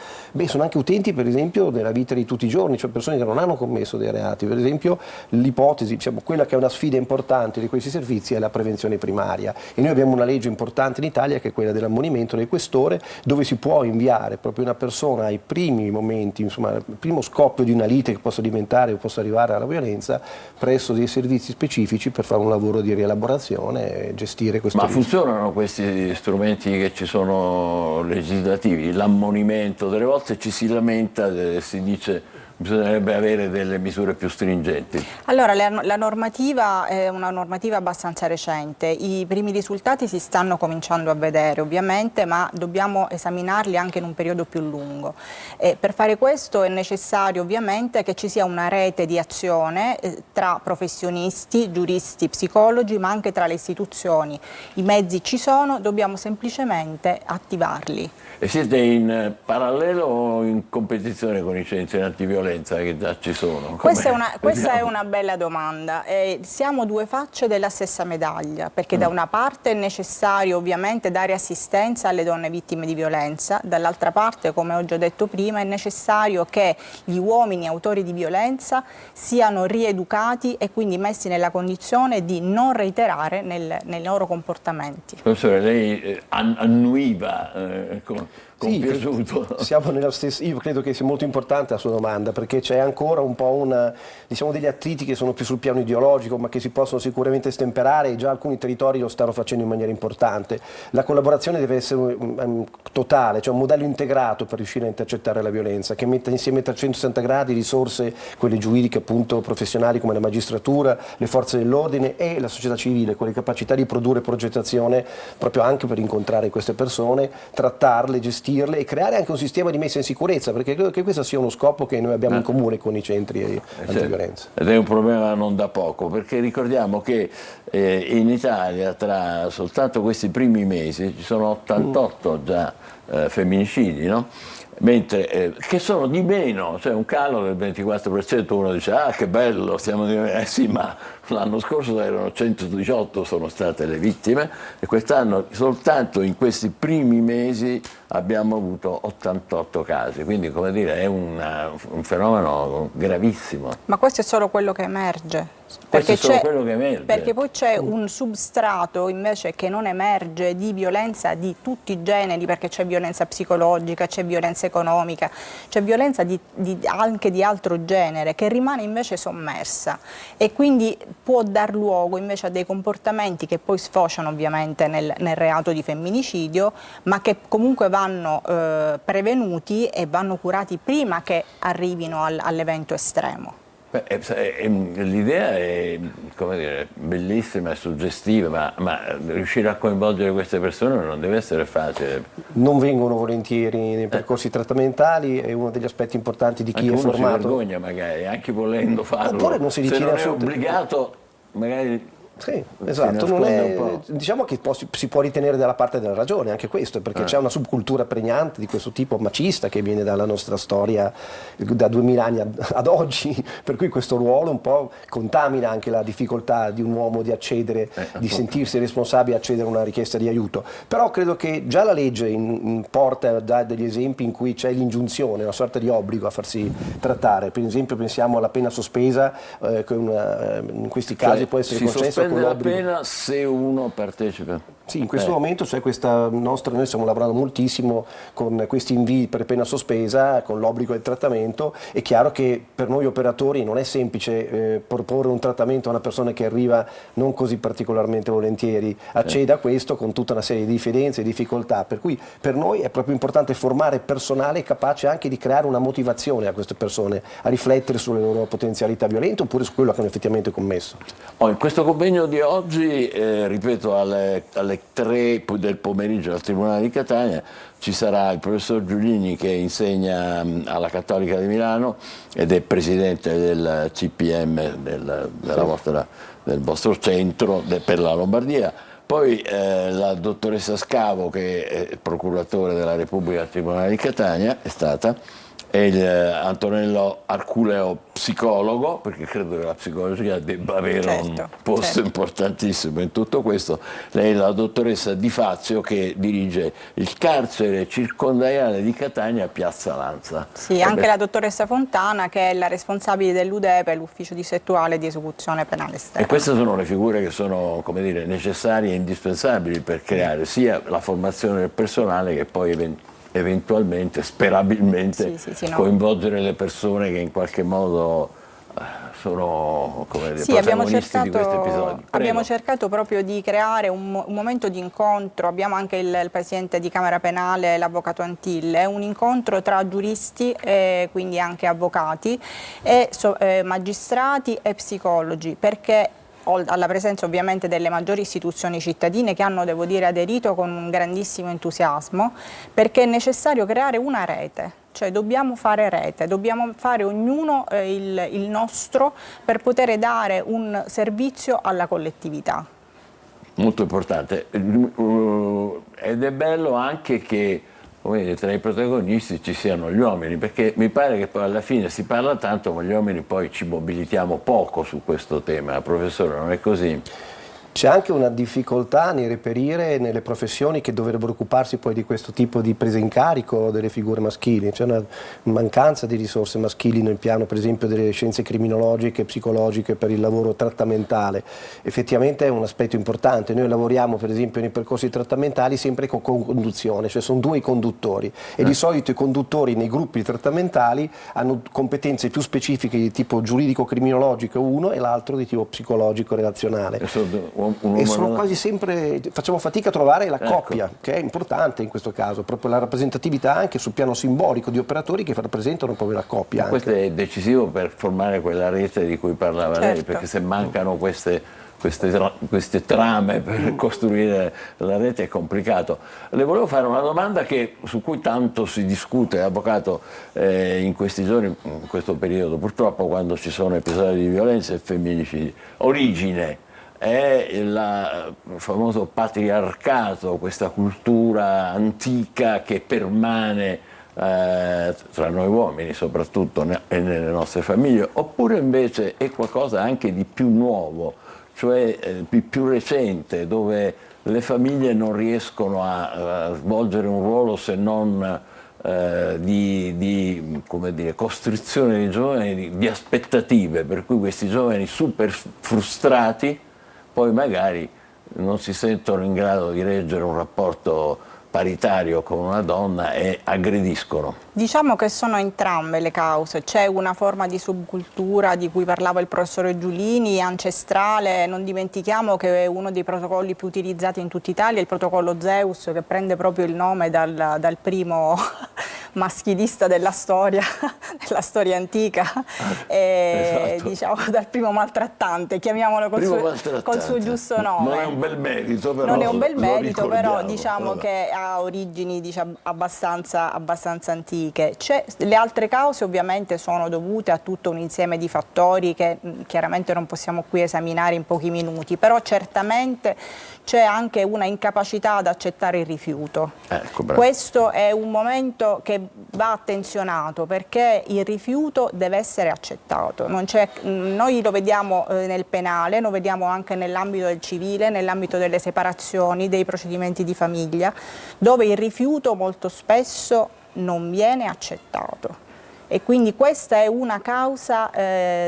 sono anche utenti per esempio nella vita di tutti i giorni, cioè persone che non hanno commesso dei reati. Per esempio l'ipotesi, diciamo, quella che è una sfida importante di questi servizi è la prevenzione primaria, e noi abbiamo una legge importante in Italia che è quella dell'ammonimento del questore, dove si può inviare proprio una persona ai primi momenti, insomma al primo scoppio di una lite che possa diventare o possa arrivare alla violenza, presso dei servizi specifici per fare un lavoro di rielaborazione e gestire questo Ma rischio. funzionano questi strumenti che ci sono legislativi? L'ammonimento, delle volte ci si lamenta, si dice bisognerebbe avere delle misure più stringenti. Allora, la normativa è una normativa abbastanza recente, i primi risultati si stanno cominciando a vedere ovviamente, ma dobbiamo esaminarli anche in un periodo più lungo. Per fare questo è necessario ovviamente che ci sia una rete di azione tra professionisti, giuristi, psicologi, ma anche tra le istituzioni. I mezzi ci sono, dobbiamo semplicemente attivarli. E siete in parallelo o in competizione con i centri antiviolenza che già ci sono? Questa è una bella domanda. Siamo due facce della stessa medaglia, perché da una parte è necessario ovviamente dare assistenza alle donne vittime di violenza, dall'altra parte, come ho già detto prima, è necessario che gli uomini autori di violenza siano rieducati e quindi messi nella condizione di non reiterare nei loro comportamenti. Professore, lei annuiva compiaciuto. Siamo nella stessa, io credo che sia molto importante la sua domanda, perché c'è ancora un po' diciamo degli attriti che sono più sul piano ideologico, ma che si possono sicuramente stemperare, e già alcuni territori lo stanno facendo in maniera importante. La collaborazione deve essere totale, cioè un modello integrato per riuscire a intercettare la violenza, che metta insieme a 360 gradi risorse, quelle giuridiche appunto professionali come la magistratura, le forze dell'ordine e la società civile, con le capacità di produrre progettazione proprio anche per incontrare queste persone, trattarle, gestirle e creare anche un sistema di messa in sicurezza, perché credo che questo sia uno scopo che noi abbiamo in comune con i centri antiviolenza. Ed è un problema non da poco, perché ricordiamo che in Italia tra soltanto questi primi mesi ci sono 88 già femminicidi, no? Mentre che sono di meno, cioè un calo del 24%. Uno dice che bello, stiamo di meno. Sì, ma l'anno scorso erano 118 sono state le vittime, e quest'anno soltanto in questi primi mesi abbiamo avuto 88 casi, quindi come dire è un fenomeno gravissimo. Ma questo è solo quello che emerge. Questo è solo quello che emerge. Perché poi c'è un substrato invece che non emerge di violenza di tutti i generi, perché c'è violenza psicologica, c'è violenza economica, c'è violenza anche di altro genere che rimane invece sommersa, e quindi può dar luogo invece a dei comportamenti che poi sfociano ovviamente nel reato di femminicidio, ma che comunque vanno prevenuti e vanno curati prima che arrivino all'evento estremo. L'idea è, come dire, bellissima e suggestiva, ma riuscire a coinvolgere queste persone non deve essere facile. Non vengono volentieri nei percorsi trattamentali, è uno degli aspetti importanti di chi anche è formato. Si vergogna magari, anche volendo farlo. Oppure non si ritiene se non è obbligato, magari. Sì, esatto, diciamo che si può ritenere dalla parte della ragione anche questo, perché c'è una subcultura pregnante di questo tipo macista che viene dalla nostra storia da 2000 anni ad oggi, per cui questo ruolo un po' contamina anche la difficoltà di un uomo di accedere, di sentirsi responsabile e accedere a una richiesta di aiuto. Però credo che già la legge porta da degli esempi in cui c'è l'ingiunzione, una sorta di obbligo a farsi trattare. Per esempio pensiamo alla pena sospesa, che in questi casi può essere concessa la pena se uno partecipa. Sì, in questo momento c'è questa nostra, noi stiamo lavorando moltissimo con questi invii per pena sospesa, con l'obbligo del trattamento. È chiaro che per noi operatori non è semplice proporre un trattamento a una persona che arriva non così particolarmente volentieri, accede a questo con tutta una serie di diffidenze e difficoltà, per cui per noi è proprio importante formare personale capace anche di creare una motivazione a queste persone, a riflettere sulle loro potenzialità violente oppure su quello che hanno effettivamente commesso. In questo convegno di oggi, ripeto, alle 3 del pomeriggio al Tribunale di Catania ci sarà il professor Giulini che insegna alla Cattolica di Milano ed è presidente del CPM del vostro centro per la Lombardia. Poi la dottoressa Scavo, che è procuratore della Repubblica al Tribunale di Catania, è stata, Antonello Arculeo, psicologo, perché credo che la psicologia debba avere un posto importantissimo in tutto questo. Lei è la dottoressa Di Fazio, che dirige il carcere circondariale di Catania a Piazza Lanza. Sì, anche la dottoressa Fontana, che è la responsabile dell'UDEPE, l'Ufficio Distrettuale di Esecuzione Penale Esterna. E queste sono le figure che sono, come dire, necessarie e indispensabili per creare sia la formazione del personale che poi eventualmente, sperabilmente, coinvolgere le persone che in qualche modo sono, come dire, protagonisti di questi episodi. Abbiamo cercato proprio di creare un momento di incontro. Abbiamo anche il presidente di Camera Penale, l'avvocato Antille, un incontro tra giuristi, quindi anche avvocati, e magistrati e psicologi, perché alla presenza ovviamente delle maggiori istituzioni cittadine, che hanno, devo dire, aderito con un grandissimo entusiasmo, perché è necessario creare una rete, cioè dobbiamo fare rete, dobbiamo fare ognuno il nostro per poter dare un servizio alla collettività. Molto importante, ed è bello anche che, come dire, tra i protagonisti ci siano gli uomini, perché mi pare che poi alla fine si parla tanto, ma gli uomini poi ci mobilitiamo poco su questo tema. Professore, non è così? C'è anche una difficoltà nel reperire nelle professioni che dovrebbero occuparsi poi di questo tipo di presa in carico delle figure maschili. C'è una mancanza di risorse maschili nel piano, per esempio, delle scienze criminologiche e psicologiche per il lavoro trattamentale. Effettivamente è un aspetto importante. Noi lavoriamo, per esempio, nei percorsi trattamentali sempre con conduzione, cioè sono due i conduttori, e di solito i conduttori nei gruppi trattamentali hanno competenze più specifiche di tipo giuridico-criminologico uno, e l'altro di tipo psicologico-relazionale. E sono quasi sempre, facciamo fatica a trovare la coppia, che è importante in questo caso, proprio la rappresentatività anche sul piano simbolico di operatori che rappresentano proprio la coppia. Questo è decisivo per formare quella rete di cui parlava lei, perché se mancano queste trame per costruire la rete è complicato. Le volevo fare una domanda su cui tanto si discute, avvocato, in questi giorni, in questo periodo, purtroppo, quando ci sono episodi di violenza e femminicidi. Origine è il famoso patriarcato, questa cultura antica che permane tra noi uomini soprattutto e nelle nostre famiglie, oppure invece è qualcosa anche di più nuovo, cioè più recente, dove le famiglie non riescono a svolgere un ruolo se non di come dire, costrizione dei giovani, di aspettative, per cui questi giovani super frustrati poi magari non si sentono in grado di reggere un rapporto paritario con una donna e aggrediscono. Diciamo che sono entrambe le cause. C'è una forma di subcultura di cui parlava il professore Giulini, ancestrale. Non dimentichiamo che uno dei protocolli più utilizzati in tutta Italia è il protocollo Zeus, che prende proprio il nome dal primo maschilista della storia antica, esatto. Diciamo dal primo maltrattante, chiamiamolo col suo giusto nome. Non è un bel merito, però. Non è un bel merito, però diciamo che ha origini abbastanza antiche. Le altre cause ovviamente sono dovute a tutto un insieme di fattori che chiaramente non possiamo qui esaminare in pochi minuti, però certamente c'è anche una incapacità ad accettare il rifiuto. Questo è un momento che va attenzionato, perché il rifiuto deve essere accettato. Noi lo vediamo nel penale, lo vediamo anche nell'ambito del civile, nell'ambito delle separazioni, dei procedimenti di famiglia, dove il rifiuto molto spesso non viene accettato. E quindi questa è una causa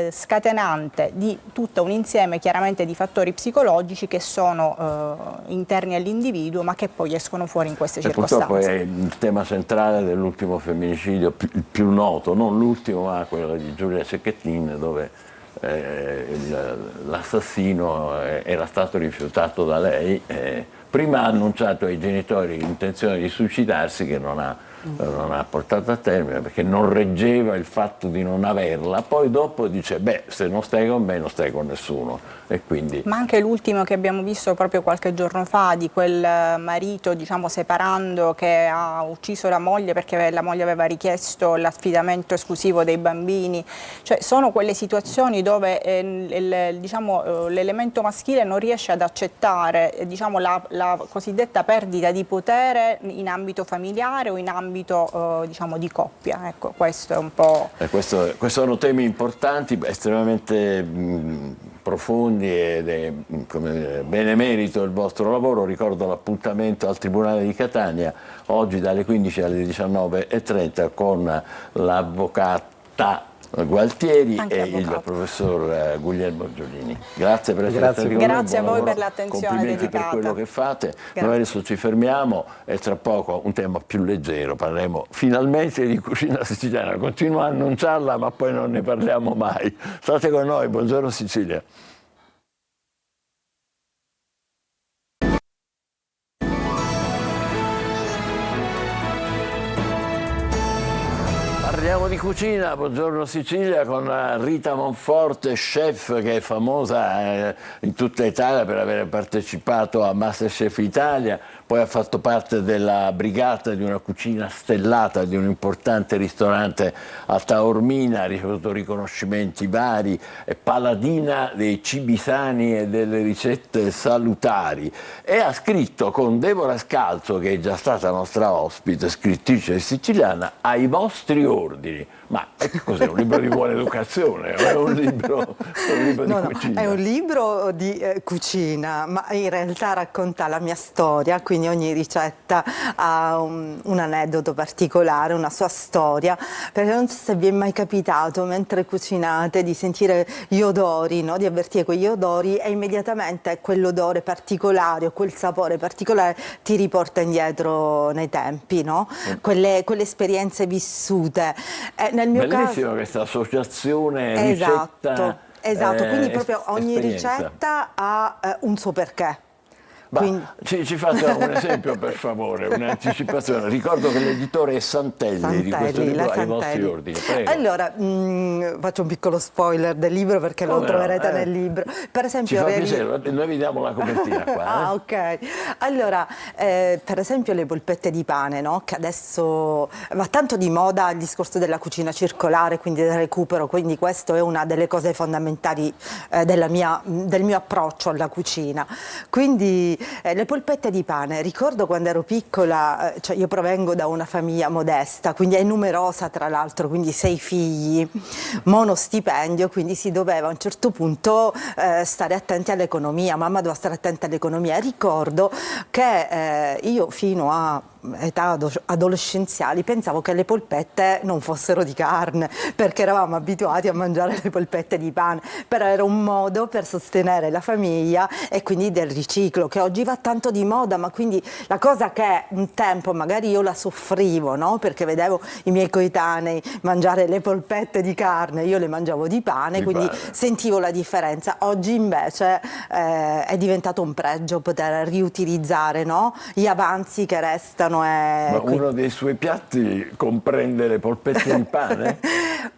scatenante di tutto un insieme chiaramente di fattori psicologici che sono interni all'individuo, ma che poi escono fuori in queste circostanze. Purtroppo è il tema centrale dell'ultimo femminicidio, il più noto, non l'ultimo, ma quello di Giulia Cecchettin, dove l'assassino era stato rifiutato da lei. Prima ha annunciato ai genitori l'intenzione di suicidarsi, che non ha portato a termine perché non reggeva il fatto di non averla, poi dopo dice se non stai con me non stai con nessuno, e quindi... Ma anche l'ultimo che abbiamo visto proprio qualche giorno fa, di quel marito, diciamo, separando, che ha ucciso la moglie perché la moglie aveva richiesto l'affidamento esclusivo dei bambini. Cioè sono quelle situazioni dove l'elemento maschile non riesce ad accettare, diciamo, la cosiddetta perdita di potere in ambito familiare o in ambito nell'ambito diciamo di coppia. Ecco, questo è un po'... Questi sono temi importanti, estremamente profondi ed è benemerito il vostro lavoro. Ricordo l'appuntamento al Tribunale di Catania oggi dalle 15 alle 19:30 con l'avvocata Gualtieri Anche e avvocato. il professor Guglielmo Giolini. Grazie per essere Grazie. stati con noi. Grazie a buon voi lavoro. per l'attenzione Complimenti dedicata. per quello che fate. Grazie. Noi adesso ci fermiamo e tra poco un tema più leggero. Parleremo finalmente di cucina siciliana. Continuo a annunciarla, ma poi non ne parliamo mai. State con noi, buongiorno Sicilia. Parliamo di cucina, buongiorno Sicilia, con Rita Monforte, chef che è famosa in tutta Italia per aver partecipato a Masterchef Italia, poi ha fatto parte della brigata di una cucina stellata di un importante ristorante a Taormina, ha ricevuto riconoscimenti vari, è paladina dei cibi sani e delle ricette salutari e ha scritto con Deborah Scalzo, che è già stata nostra ospite, scrittrice siciliana, Ai vostri ordini. Ma cos'è? Un libro di buona educazione? È un libro di cucina? È un libro di cucina, ma in realtà racconta la mia storia, quindi ogni ricetta ha un aneddoto particolare, una sua storia, perché non so se vi è mai capitato mentre cucinate di sentire gli odori, no? Di avvertire quegli odori e immediatamente quell'odore particolare o quel sapore particolare ti riporta indietro nei tempi, no? Quelle esperienze vissute. Nel mio Bellissima caso... questa associazione Esatto, ricetta, quindi proprio ogni esperienza. ricetta ha un suo perché. Ma ci fate un esempio per favore, un'anticipazione. Ricordo che l'editore è Santelli di questo libro, Ai vostri ordini. Prego. Allora, faccio un piccolo spoiler del libro perché lo troverete nel libro. Per esempio, Ci fa piacere, noi vi diamo la copertina qua. Ok. Allora, per esempio le polpette di pane, no? Che adesso va tanto di moda il discorso della cucina circolare, quindi del recupero, quindi questo è una delle cose fondamentali del mio approccio alla cucina. Quindi le polpette di pane, ricordo quando ero piccola, cioè io provengo da una famiglia modesta, quindi è numerosa tra l'altro, quindi 6 figli, monostipendio, quindi si doveva a un certo punto stare attenti all'economia, mamma doveva stare attenta all'economia. Ricordo che io fino a età adolescenziali pensavo che le polpette non fossero di carne perché eravamo abituati a mangiare le polpette di pane, però era un modo per sostenere la famiglia e quindi del riciclo che oggi va tanto di moda, ma quindi la cosa che un tempo magari io la soffrivo, no? Perché vedevo i miei coetanei mangiare le polpette di carne, io le mangiavo di pane, quindi sentivo la differenza. Oggi invece è diventato un pregio poter riutilizzare, no? Gli avanzi che restano. Ma uno dei suoi piatti comprende le polpette di pane?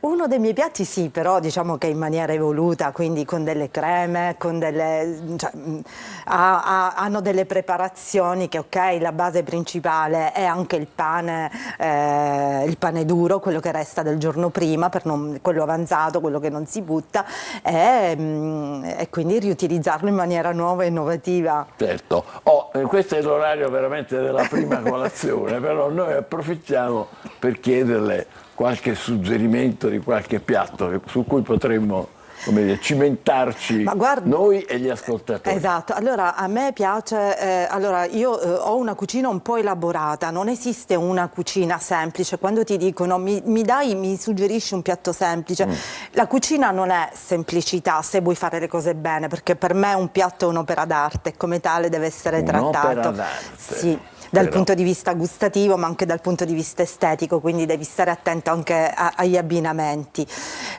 Uno dei miei piatti sì, però diciamo che in maniera evoluta, quindi con delle creme, con hanno delle preparazioni che ok, la base principale è anche il pane duro, quello che resta del giorno prima, quello avanzato, quello che non si butta, e quindi riutilizzarlo in maniera nuova e innovativa. Certo, questo è l'orario veramente della prima colazione, però noi approfittiamo per chiederle qualche suggerimento di qualche piatto su cui potremmo, come dire, cimentarci noi e gli ascoltatori. Esatto, allora a me piace, io ho una cucina un po' elaborata, non esiste una cucina semplice. Quando ti dicono mi suggerisci un piatto semplice, la cucina non è semplicità se vuoi fare le cose bene, perché per me un piatto è un'opera d'arte e come tale deve essere trattato. Un'opera d'arte. Sì. Dal punto di vista gustativo ma anche dal punto di vista estetico, quindi devi stare attento anche agli abbinamenti.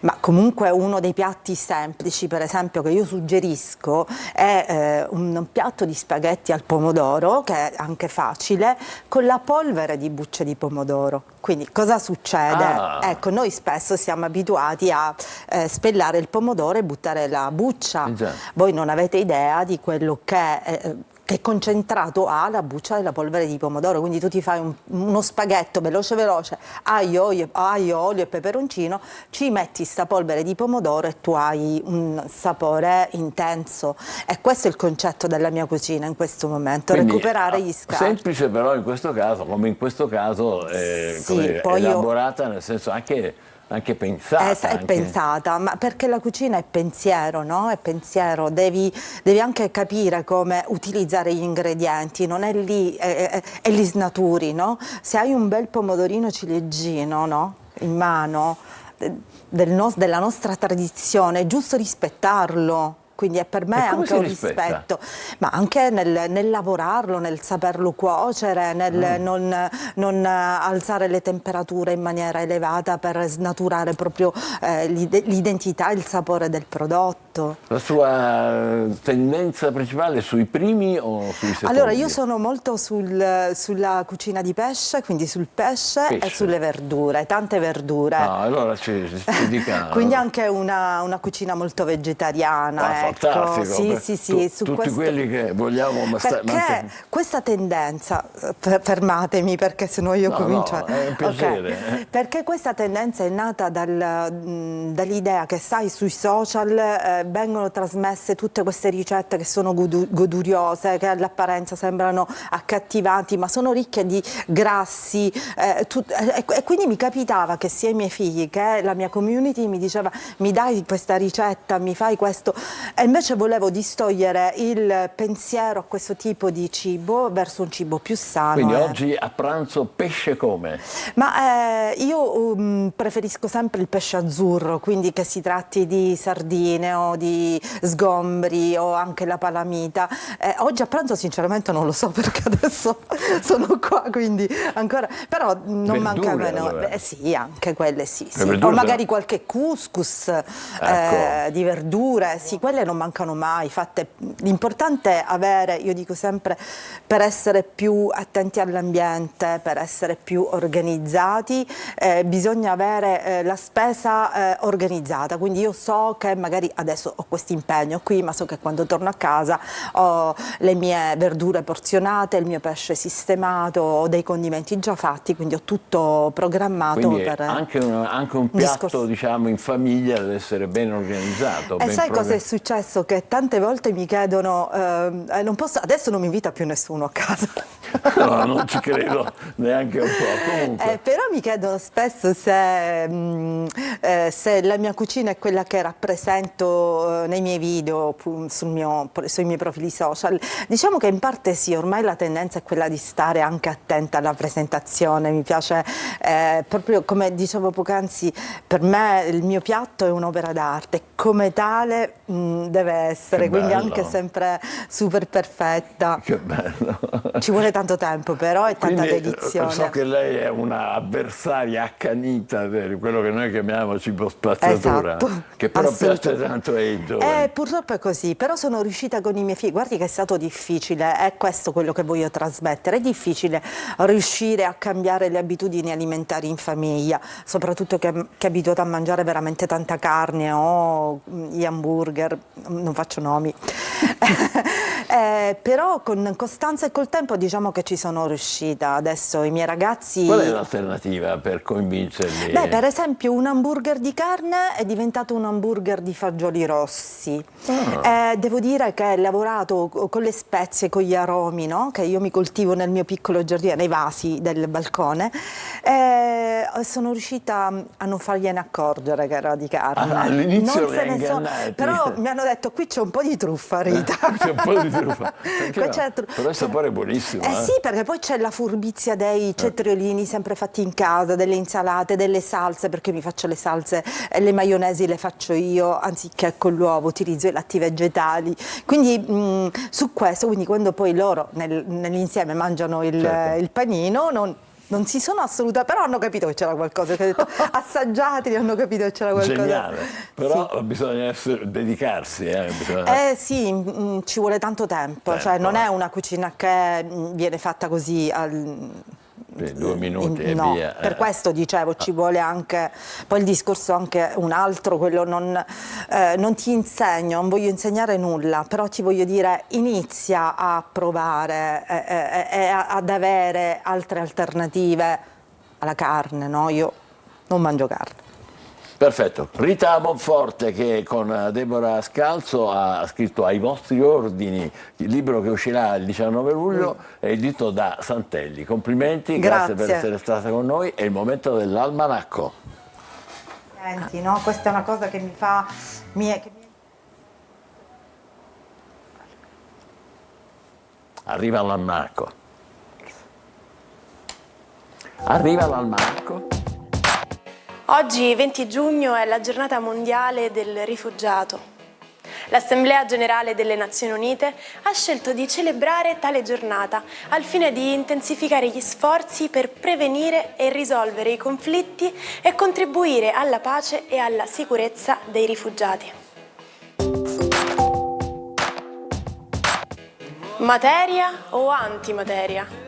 Ma comunque uno dei piatti semplici, per esempio, che io suggerisco è un piatto di spaghetti al pomodoro, che è anche facile, con la polvere di bucce di pomodoro. Quindi cosa succede? Ecco, noi spesso siamo abituati a spellare il pomodoro e buttare la buccia. Voi non avete idea di quello che che concentrato ha la buccia della polvere di pomodoro, quindi tu ti fai uno spaghetto veloce veloce, aglio, olio e peperoncino, ci metti sta polvere di pomodoro e tu hai un sapore intenso, e questo è il concetto della mia cucina in questo momento. Quindi, recuperare gli scarti. Semplice però in questo caso, come in questo caso, sì, elaborata, nel senso anche pensata. È pensata, ma perché la cucina è pensiero, no? È pensiero, devi anche capire come utilizzare gli ingredienti, non è lì e li snaturi, no? Se hai un bel pomodorino ciliegino, no? In mano, della nostra tradizione, è giusto rispettarlo. Quindi per me è anche un rispetto, ma anche nel lavorarlo, nel saperlo cuocere, nel non alzare le temperature in maniera elevata per snaturare proprio l'identità e il sapore del prodotto. La sua tendenza principale è sui primi o sui secondi? Allora, io sono molto sulla cucina di pesce, quindi sul pesce e sulle verdure, tante verdure. No, allora ci dica. Quindi anche una cucina molto vegetariana. Fantastico. Sì, su tutti questo, quelli che vogliamo perché questa tendenza, fermatemi perché sennò io comincio no, è un piacere. Okay. Perché questa tendenza è nata dall'idea che, sai, sui social vengono trasmesse tutte queste ricette che sono goduriose, che all'apparenza sembrano accattivanti, ma sono ricche di grassi, e quindi mi capitava che sia i miei figli che la mia community mi diceva: mi dai questa ricetta, mi fai questo. E invece volevo distogliere il pensiero a questo tipo di cibo verso un cibo più sano. Quindi oggi a pranzo pesce come? Ma io preferisco sempre il pesce azzurro, quindi che si tratti di sardine o di sgombri o anche la palamita. Oggi a pranzo sinceramente non lo so perché adesso sono qua, quindi ancora, però non manca meno. Allora. Sì, anche quelle sì. O magari qualche couscous di verdure, sì, quelle non mancano mai. L'importante è avere, io dico sempre, per essere più attenti all'ambiente, per essere più organizzati, bisogna avere la spesa organizzata. Quindi io so che magari adesso ho questo impegno qui, ma so che quando torno a casa ho le mie verdure porzionate, il mio pesce sistemato, ho dei condimenti già fatti, quindi ho tutto programmato. Quindi per anche un piatto, diciamo, in famiglia deve essere ben organizzato. E sai cosa è successo? Che tante volte mi chiedono, non posso, adesso non mi invita più nessuno a casa. No, non ci credo neanche un po'. Comunque. Però mi chiedono spesso se la mia cucina è quella che rappresento nei miei video, sui miei profili social. Diciamo che in parte sì, ormai la tendenza è quella di stare anche attenta alla presentazione. Mi piace, proprio come dicevo poc'anzi, per me il mio piatto è un'opera d'arte, come tale deve essere, quindi anche sempre super perfetta. Che bello. Ci vuole tanto tempo però e tanta dedizione. So che lei è una avversaria accanita di quello che noi chiamiamo cibo spazzatura, esatto, che però piace tanto ai giovani. Purtroppo è così, però sono riuscita con i miei figli. Guardi che è stato difficile, è questo quello che voglio trasmettere. È difficile riuscire a cambiare le abitudini alimentari in famiglia, soprattutto che è abituata a mangiare veramente tanta carne o gli hamburger, non faccio nomi. Però con costanza e col tempo diciamo che ci sono riuscita. Adesso i miei ragazzi... Qual è l'alternativa per convincerli? Beh, per esempio un hamburger di carne è diventato un hamburger di fagioli rossi. Devo dire che ho lavorato con le spezie, con gli aromi, no? Che io mi coltivo nel mio piccolo giardino, nei vasi del balcone, e sono riuscita a non fargliene accorgere che era di carne. All'inizio non se ne so, però mi hanno detto: qui c'è un po' di truffa, Rita. C'è un po' di truffa. Però il sapore è buonissimo. Sì, perché poi c'è la furbizia dei cetriolini sempre fatti in casa, delle insalate, delle salse, perché mi faccio le salse e le maionesi le faccio io, anziché con l'uovo utilizzo i latti vegetali. Quindi su questo, quindi quando poi loro nell'insieme mangiano il panino, non si sono però hanno capito che c'era qualcosa, che ho detto assaggiateli, hanno capito che c'era qualcosa. Geniale, però sì, bisogna dedicarsi. Sì, ci vuole tanto tempo, cioè non è una cucina che viene fatta così Sì, 2 minuti e no, via. per questo dicevo, ci vuole anche, poi il discorso anche un altro, quello non ti insegno, non voglio insegnare nulla, però ti voglio dire, inizia a provare ad avere altre alternative alla carne, no? Io non mangio carne. Perfetto. Rita Bonforte, che con Deborah Scalzo ha scritto Ai vostri ordini, il libro che uscirà il 19 luglio, è edito da Santelli. Complimenti, grazie per essere stata con noi. È il momento dell'almanacco. Senti, no? Questa è una cosa che mi fa... Arriva l'almanacco. Arriva l'almanacco. Oggi, 20 giugno, è la giornata mondiale del rifugiato. L'Assemblea Generale delle Nazioni Unite ha scelto di celebrare tale giornata al fine di intensificare gli sforzi per prevenire e risolvere i conflitti e contribuire alla pace e alla sicurezza dei rifugiati. Materia o antimateria?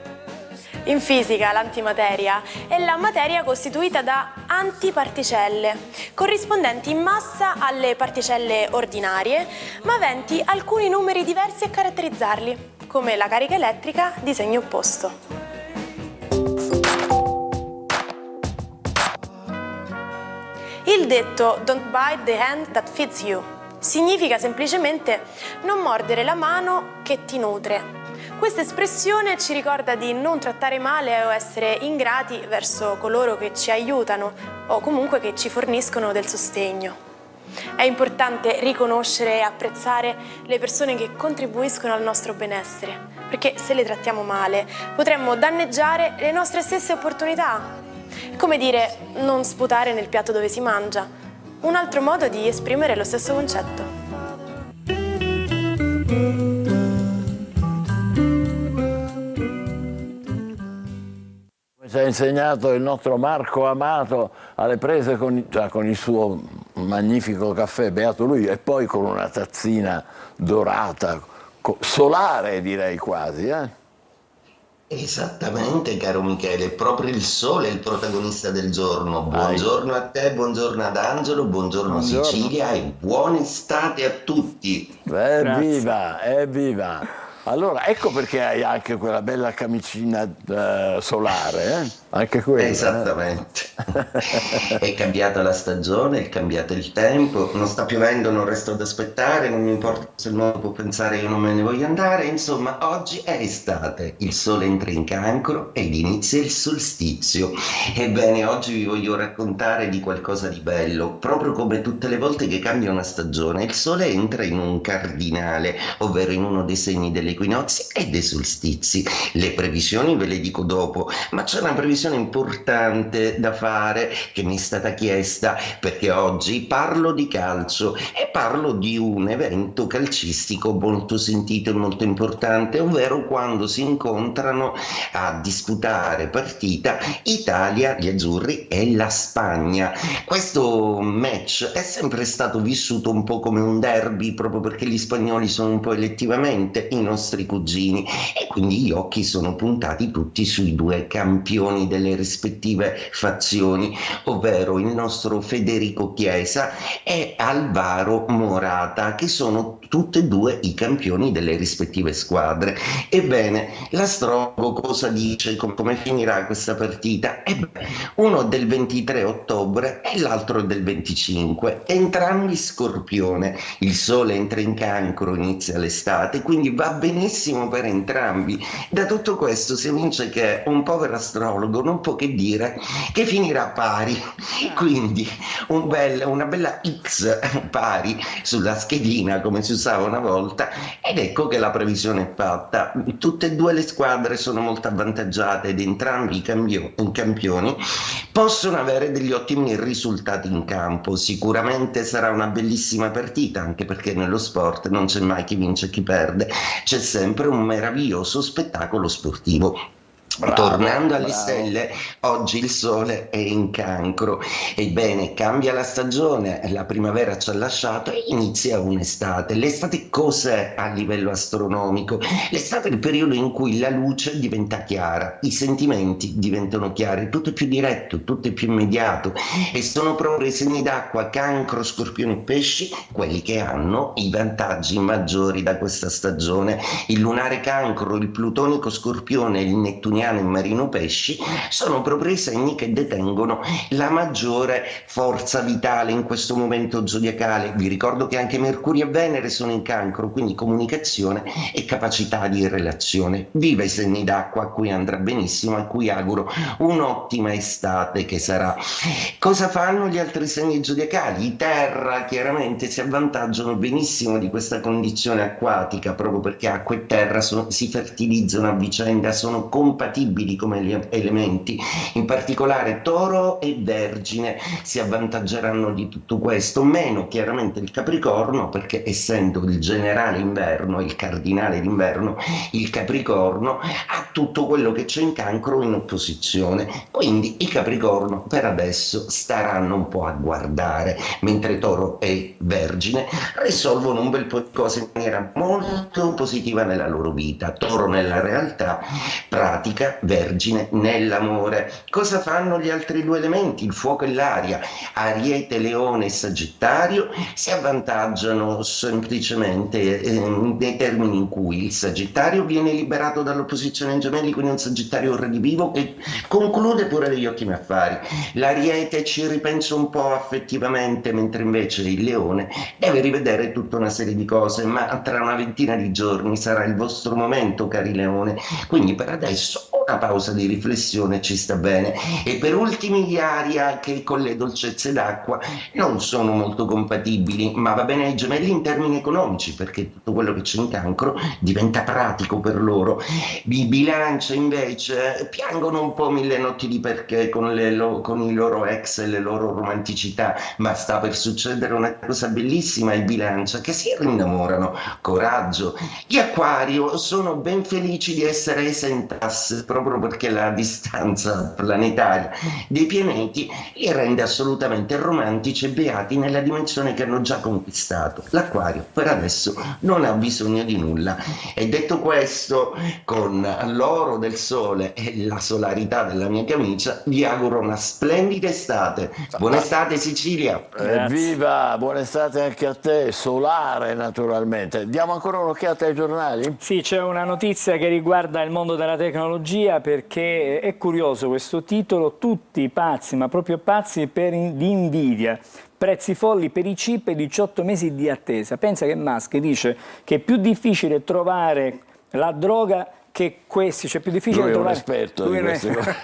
In fisica l'antimateria è la materia costituita da antiparticelle, corrispondenti in massa alle particelle ordinarie, ma aventi alcuni numeri diversi a caratterizzarli, come la carica elettrica di segno opposto. Il detto "Don't bite the hand that feeds you" significa semplicemente non mordere la mano che ti nutre. Questa espressione ci ricorda di non trattare male o essere ingrati verso coloro che ci aiutano o comunque che ci forniscono del sostegno. È importante riconoscere e apprezzare le persone che contribuiscono al nostro benessere, perché se le trattiamo male potremmo danneggiare le nostre stesse opportunità. È come dire non sputare nel piatto dove si mangia, un altro modo di esprimere lo stesso concetto. Ci ha insegnato il nostro Marco Amato alle prese con il suo magnifico caffè, beato lui, e poi con una tazzina dorata, solare direi quasi. Esattamente, caro Michele, è proprio il sole il protagonista del giorno. Buongiorno a te, buongiorno ad Angelo, buongiorno Sicilia e buona estate a tutti. Evviva, evviva! Allora, ecco perché hai anche quella bella camicina solare, Anche quella. Esattamente. È cambiata la stagione, è cambiato il tempo, non sta piovendo, non resto ad aspettare, non mi importa se il mondo può pensare io non me ne voglio andare, insomma, oggi è estate, il sole entra in cancro ed inizia il solstizio. Ebbene, oggi vi voglio raccontare di qualcosa di bello, proprio come tutte le volte che cambia una stagione, il sole entra in un cardinale, ovvero in uno dei segni degli equinozi e dei solstizi. Le previsioni ve le dico dopo, ma c'è una previsione importante da fare che mi è stata chiesta, perché oggi parlo di calcio e parlo di un evento calcistico molto sentito e molto importante, ovvero quando si incontrano a disputare partita Italia, gli azzurri e la Spagna. Questo match è sempre stato vissuto un po' come un derby, proprio perché gli spagnoli sono un po' elettivamente i nostri cugini e quindi gli occhi sono puntati tutti sui due campioni delle rispettive fazioni, ovvero il nostro Federico Chiesa e Alvaro Morata, che sono tutti e due i campioni delle rispettive squadre. Ebbene, l'astrologo cosa dice? Come finirà questa partita? Uno del 23 ottobre e l'altro del 25, entrambi Scorpione. Il sole entra in cancro, inizia l'estate, quindi va benissimo per entrambi. Da tutto questo si evince che un povero astrologo non può che dire che finirà pari, quindi una bella X pari sulla schedina come si usava una volta, ed ecco che la previsione è fatta. Tutte e due le squadre sono molto avvantaggiate ed entrambi i campioni possono avere degli ottimi risultati in campo. Sicuramente sarà una bellissima partita, anche perché nello sport non c'è mai chi vince e chi perde, c'è sempre un meraviglioso spettacolo sportivo. Tornando alle stelle, oggi il Sole è in Cancro. Ebbene, cambia la stagione, la primavera ci ha lasciato e inizia un'estate. L'estate cos'è a livello astronomico? L'estate è il periodo in cui la luce diventa chiara, i sentimenti diventano chiari, tutto è più diretto, tutto è più immediato e sono proprio i segni d'acqua, Cancro, Scorpione e Pesci, quelli che hanno i vantaggi maggiori da questa stagione. Il lunare Cancro, il plutonico Scorpione, il nettuniano e marino Pesci sono proprio i segni che detengono la maggiore forza vitale in questo momento zodiacale. Vi ricordo che anche Mercurio e Venere sono in Cancro, quindi comunicazione e capacità di relazione. Viva i segni d'acqua, a cui andrà benissimo, a cui auguro un'ottima estate che sarà. Cosa fanno gli altri segni zodiacali? I Terra chiaramente si avvantaggiano benissimo di questa condizione acquatica, proprio perché acqua e terra si fertilizzano a vicenda, sono compatibili come elementi. In particolare Toro e Vergine si avvantaggeranno di tutto questo, meno chiaramente il Capricorno, perché essendo il generale inverno, il cardinale d'inverno, il Capricorno ha tutto quello che c'è in Cancro in opposizione, quindi i Capricorno per adesso staranno un po' a guardare, mentre Toro e Vergine risolvono un bel po' di cose in maniera molto positiva nella loro vita. Toro nella realtà pratica, Vergine nell'amore. Cosa fanno gli altri due elementi? Il fuoco e l'aria. Ariete, Leone e Sagittario si avvantaggiano semplicemente nei termini in cui il Sagittario viene liberato dall'opposizione ai Gemelli, quindi un Sagittario redivivo che conclude pure degli ottimi affari. L'Ariete ci ripensa un po' affettivamente, mentre invece il Leone deve rivedere tutta una serie di cose, ma tra una ventina di giorni sarà il vostro momento, cari Leone, quindi per adesso una pausa di riflessione ci sta bene. E per ultimi gli Aria, che con le dolcezze d'acqua non sono molto compatibili, ma va bene ai Gemelli in termini economici, perché tutto quello che c'è in Cancro diventa pratico per loro. I Bilancia invece piangono un po' mille notti di perché con i loro ex e le loro romanticità, ma sta per succedere una cosa bellissima ai Bilancia, che si rinnamorano. Coraggio. Gli Acquario sono ben felici di essere esentasse, proprio perché la distanza planetaria dei pianeti li rende assolutamente romantici e beati nella dimensione che hanno già conquistato. L'Acquario per adesso non ha bisogno di nulla. E detto questo, con l'oro del sole e la solarità della mia camicia, vi auguro una splendida estate. Buona estate Sicilia! Viva, buona estate anche a te, solare naturalmente. Diamo ancora un'occhiata ai giornali? Sì, c'è una notizia che riguarda il mondo della tecnologia, perché è curioso questo titolo: tutti pazzi, ma proprio pazzi di invidia. Prezzi folli per i chip e 18 mesi di attesa. Pensa che Musk dice che è più difficile trovare la droga che questi, cioè più difficile lui trovare. È un esperto di queste cose.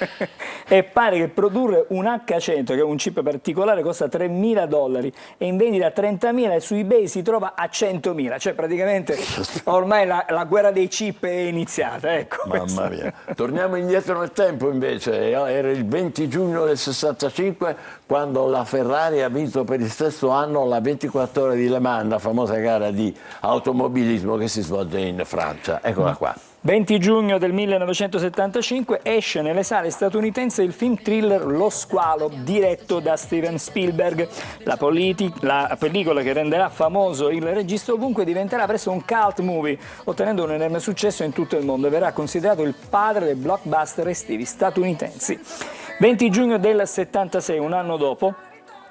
E pare che produrre un H100, che è un chip particolare, costa $3.000 e in vendita a 30.000 e su eBay si trova a 100.000. Cioè praticamente ormai la guerra dei chip è iniziata. Ecco, mamma mia. Torniamo indietro nel tempo invece. Era il 20 giugno del 65 quando la Ferrari ha vinto per il stesso anno la 24 ore di Le Mans, la famosa gara di automobilismo che si svolge in Francia. Eccola qua. 20 giugno del 1975 esce nelle sale statunitensi il film thriller Lo squalo, diretto da Steven Spielberg. La pellicola che renderà famoso il regista ovunque diventerà presto un cult movie, ottenendo un enorme successo in tutto il mondo e verrà considerato il padre dei blockbuster estivi statunitensi. 20 giugno del 76, un anno dopo,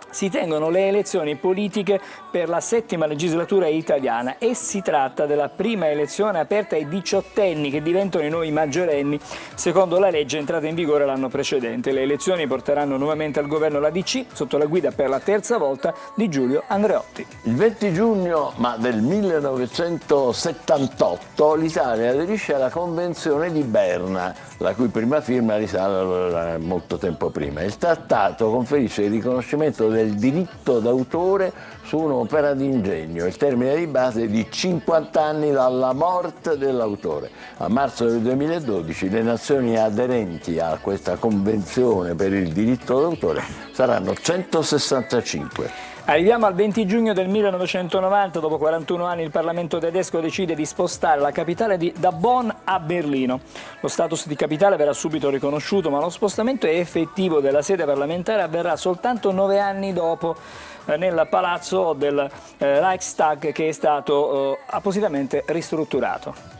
si tengono le elezioni politiche per la 7ª legislatura italiana e si tratta della prima elezione aperta ai diciottenni che diventano i nuovi maggiorenni, secondo la legge entrata in vigore l'anno precedente. Le elezioni porteranno nuovamente al governo la DC sotto la guida per la terza volta di Giulio Andreotti. Il 20 giugno del 1978 l'Italia aderisce alla Convenzione di Berna, la cui prima firma risale molto tempo prima. Il trattato conferisce il riconoscimento del diritto d'autore su un'opera d'ingegno. Il termine di base è di 50 anni dalla morte dell'autore. A marzo del 2012 le nazioni aderenti a questa convenzione per il diritto d'autore saranno 165. Arriviamo al 20 giugno del 1990, dopo 41 anni il Parlamento tedesco decide di spostare la capitale da Bonn a Berlino. Lo status di capitale verrà subito riconosciuto, ma lo spostamento effettivo della sede parlamentare avverrà soltanto 9 anni dopo nel palazzo del Reichstag, che è stato appositamente ristrutturato.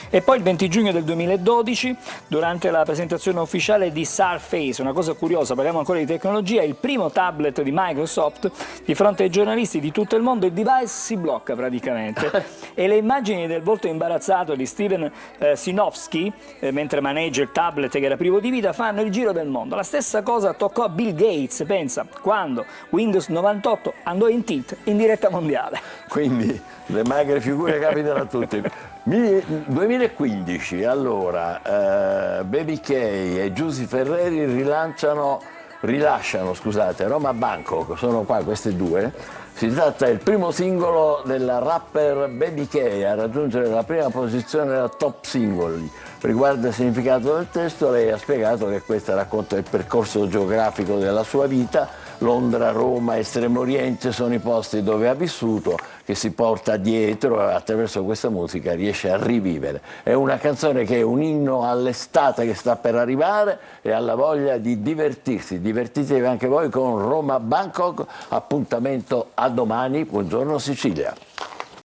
E poi il 20 giugno del 2012, durante la presentazione ufficiale di Surface, una cosa curiosa, parliamo ancora di tecnologia, il primo tablet di Microsoft, di fronte ai giornalisti di tutto il mondo il device si blocca praticamente e le immagini del volto imbarazzato di Steven Sinofsky, mentre maneggia il tablet che era privo di vita, fanno il giro del mondo. La stessa cosa toccò a Bill Gates, pensa, quando Windows 98 andò in tilt in diretta mondiale. Quindi le magre figure capitano a tutti. 2015, allora, Baby K e Giusy Ferreri rilasciano Roma Bangkok, sono qua queste due. Si tratta del primo singolo della rapper Baby K a raggiungere la prima posizione della top singoli. Riguardo il significato del testo, lei ha spiegato che questa racconta il percorso geografico della sua vita. Londra, Roma, Estremo Oriente sono i posti dove ha vissuto, che si porta dietro e attraverso questa musica riesce a rivivere. È una canzone che è un inno all'estate che sta per arrivare e alla voglia di divertirsi. Divertitevi anche voi con Roma Bangkok. Appuntamento a domani. Buongiorno Sicilia.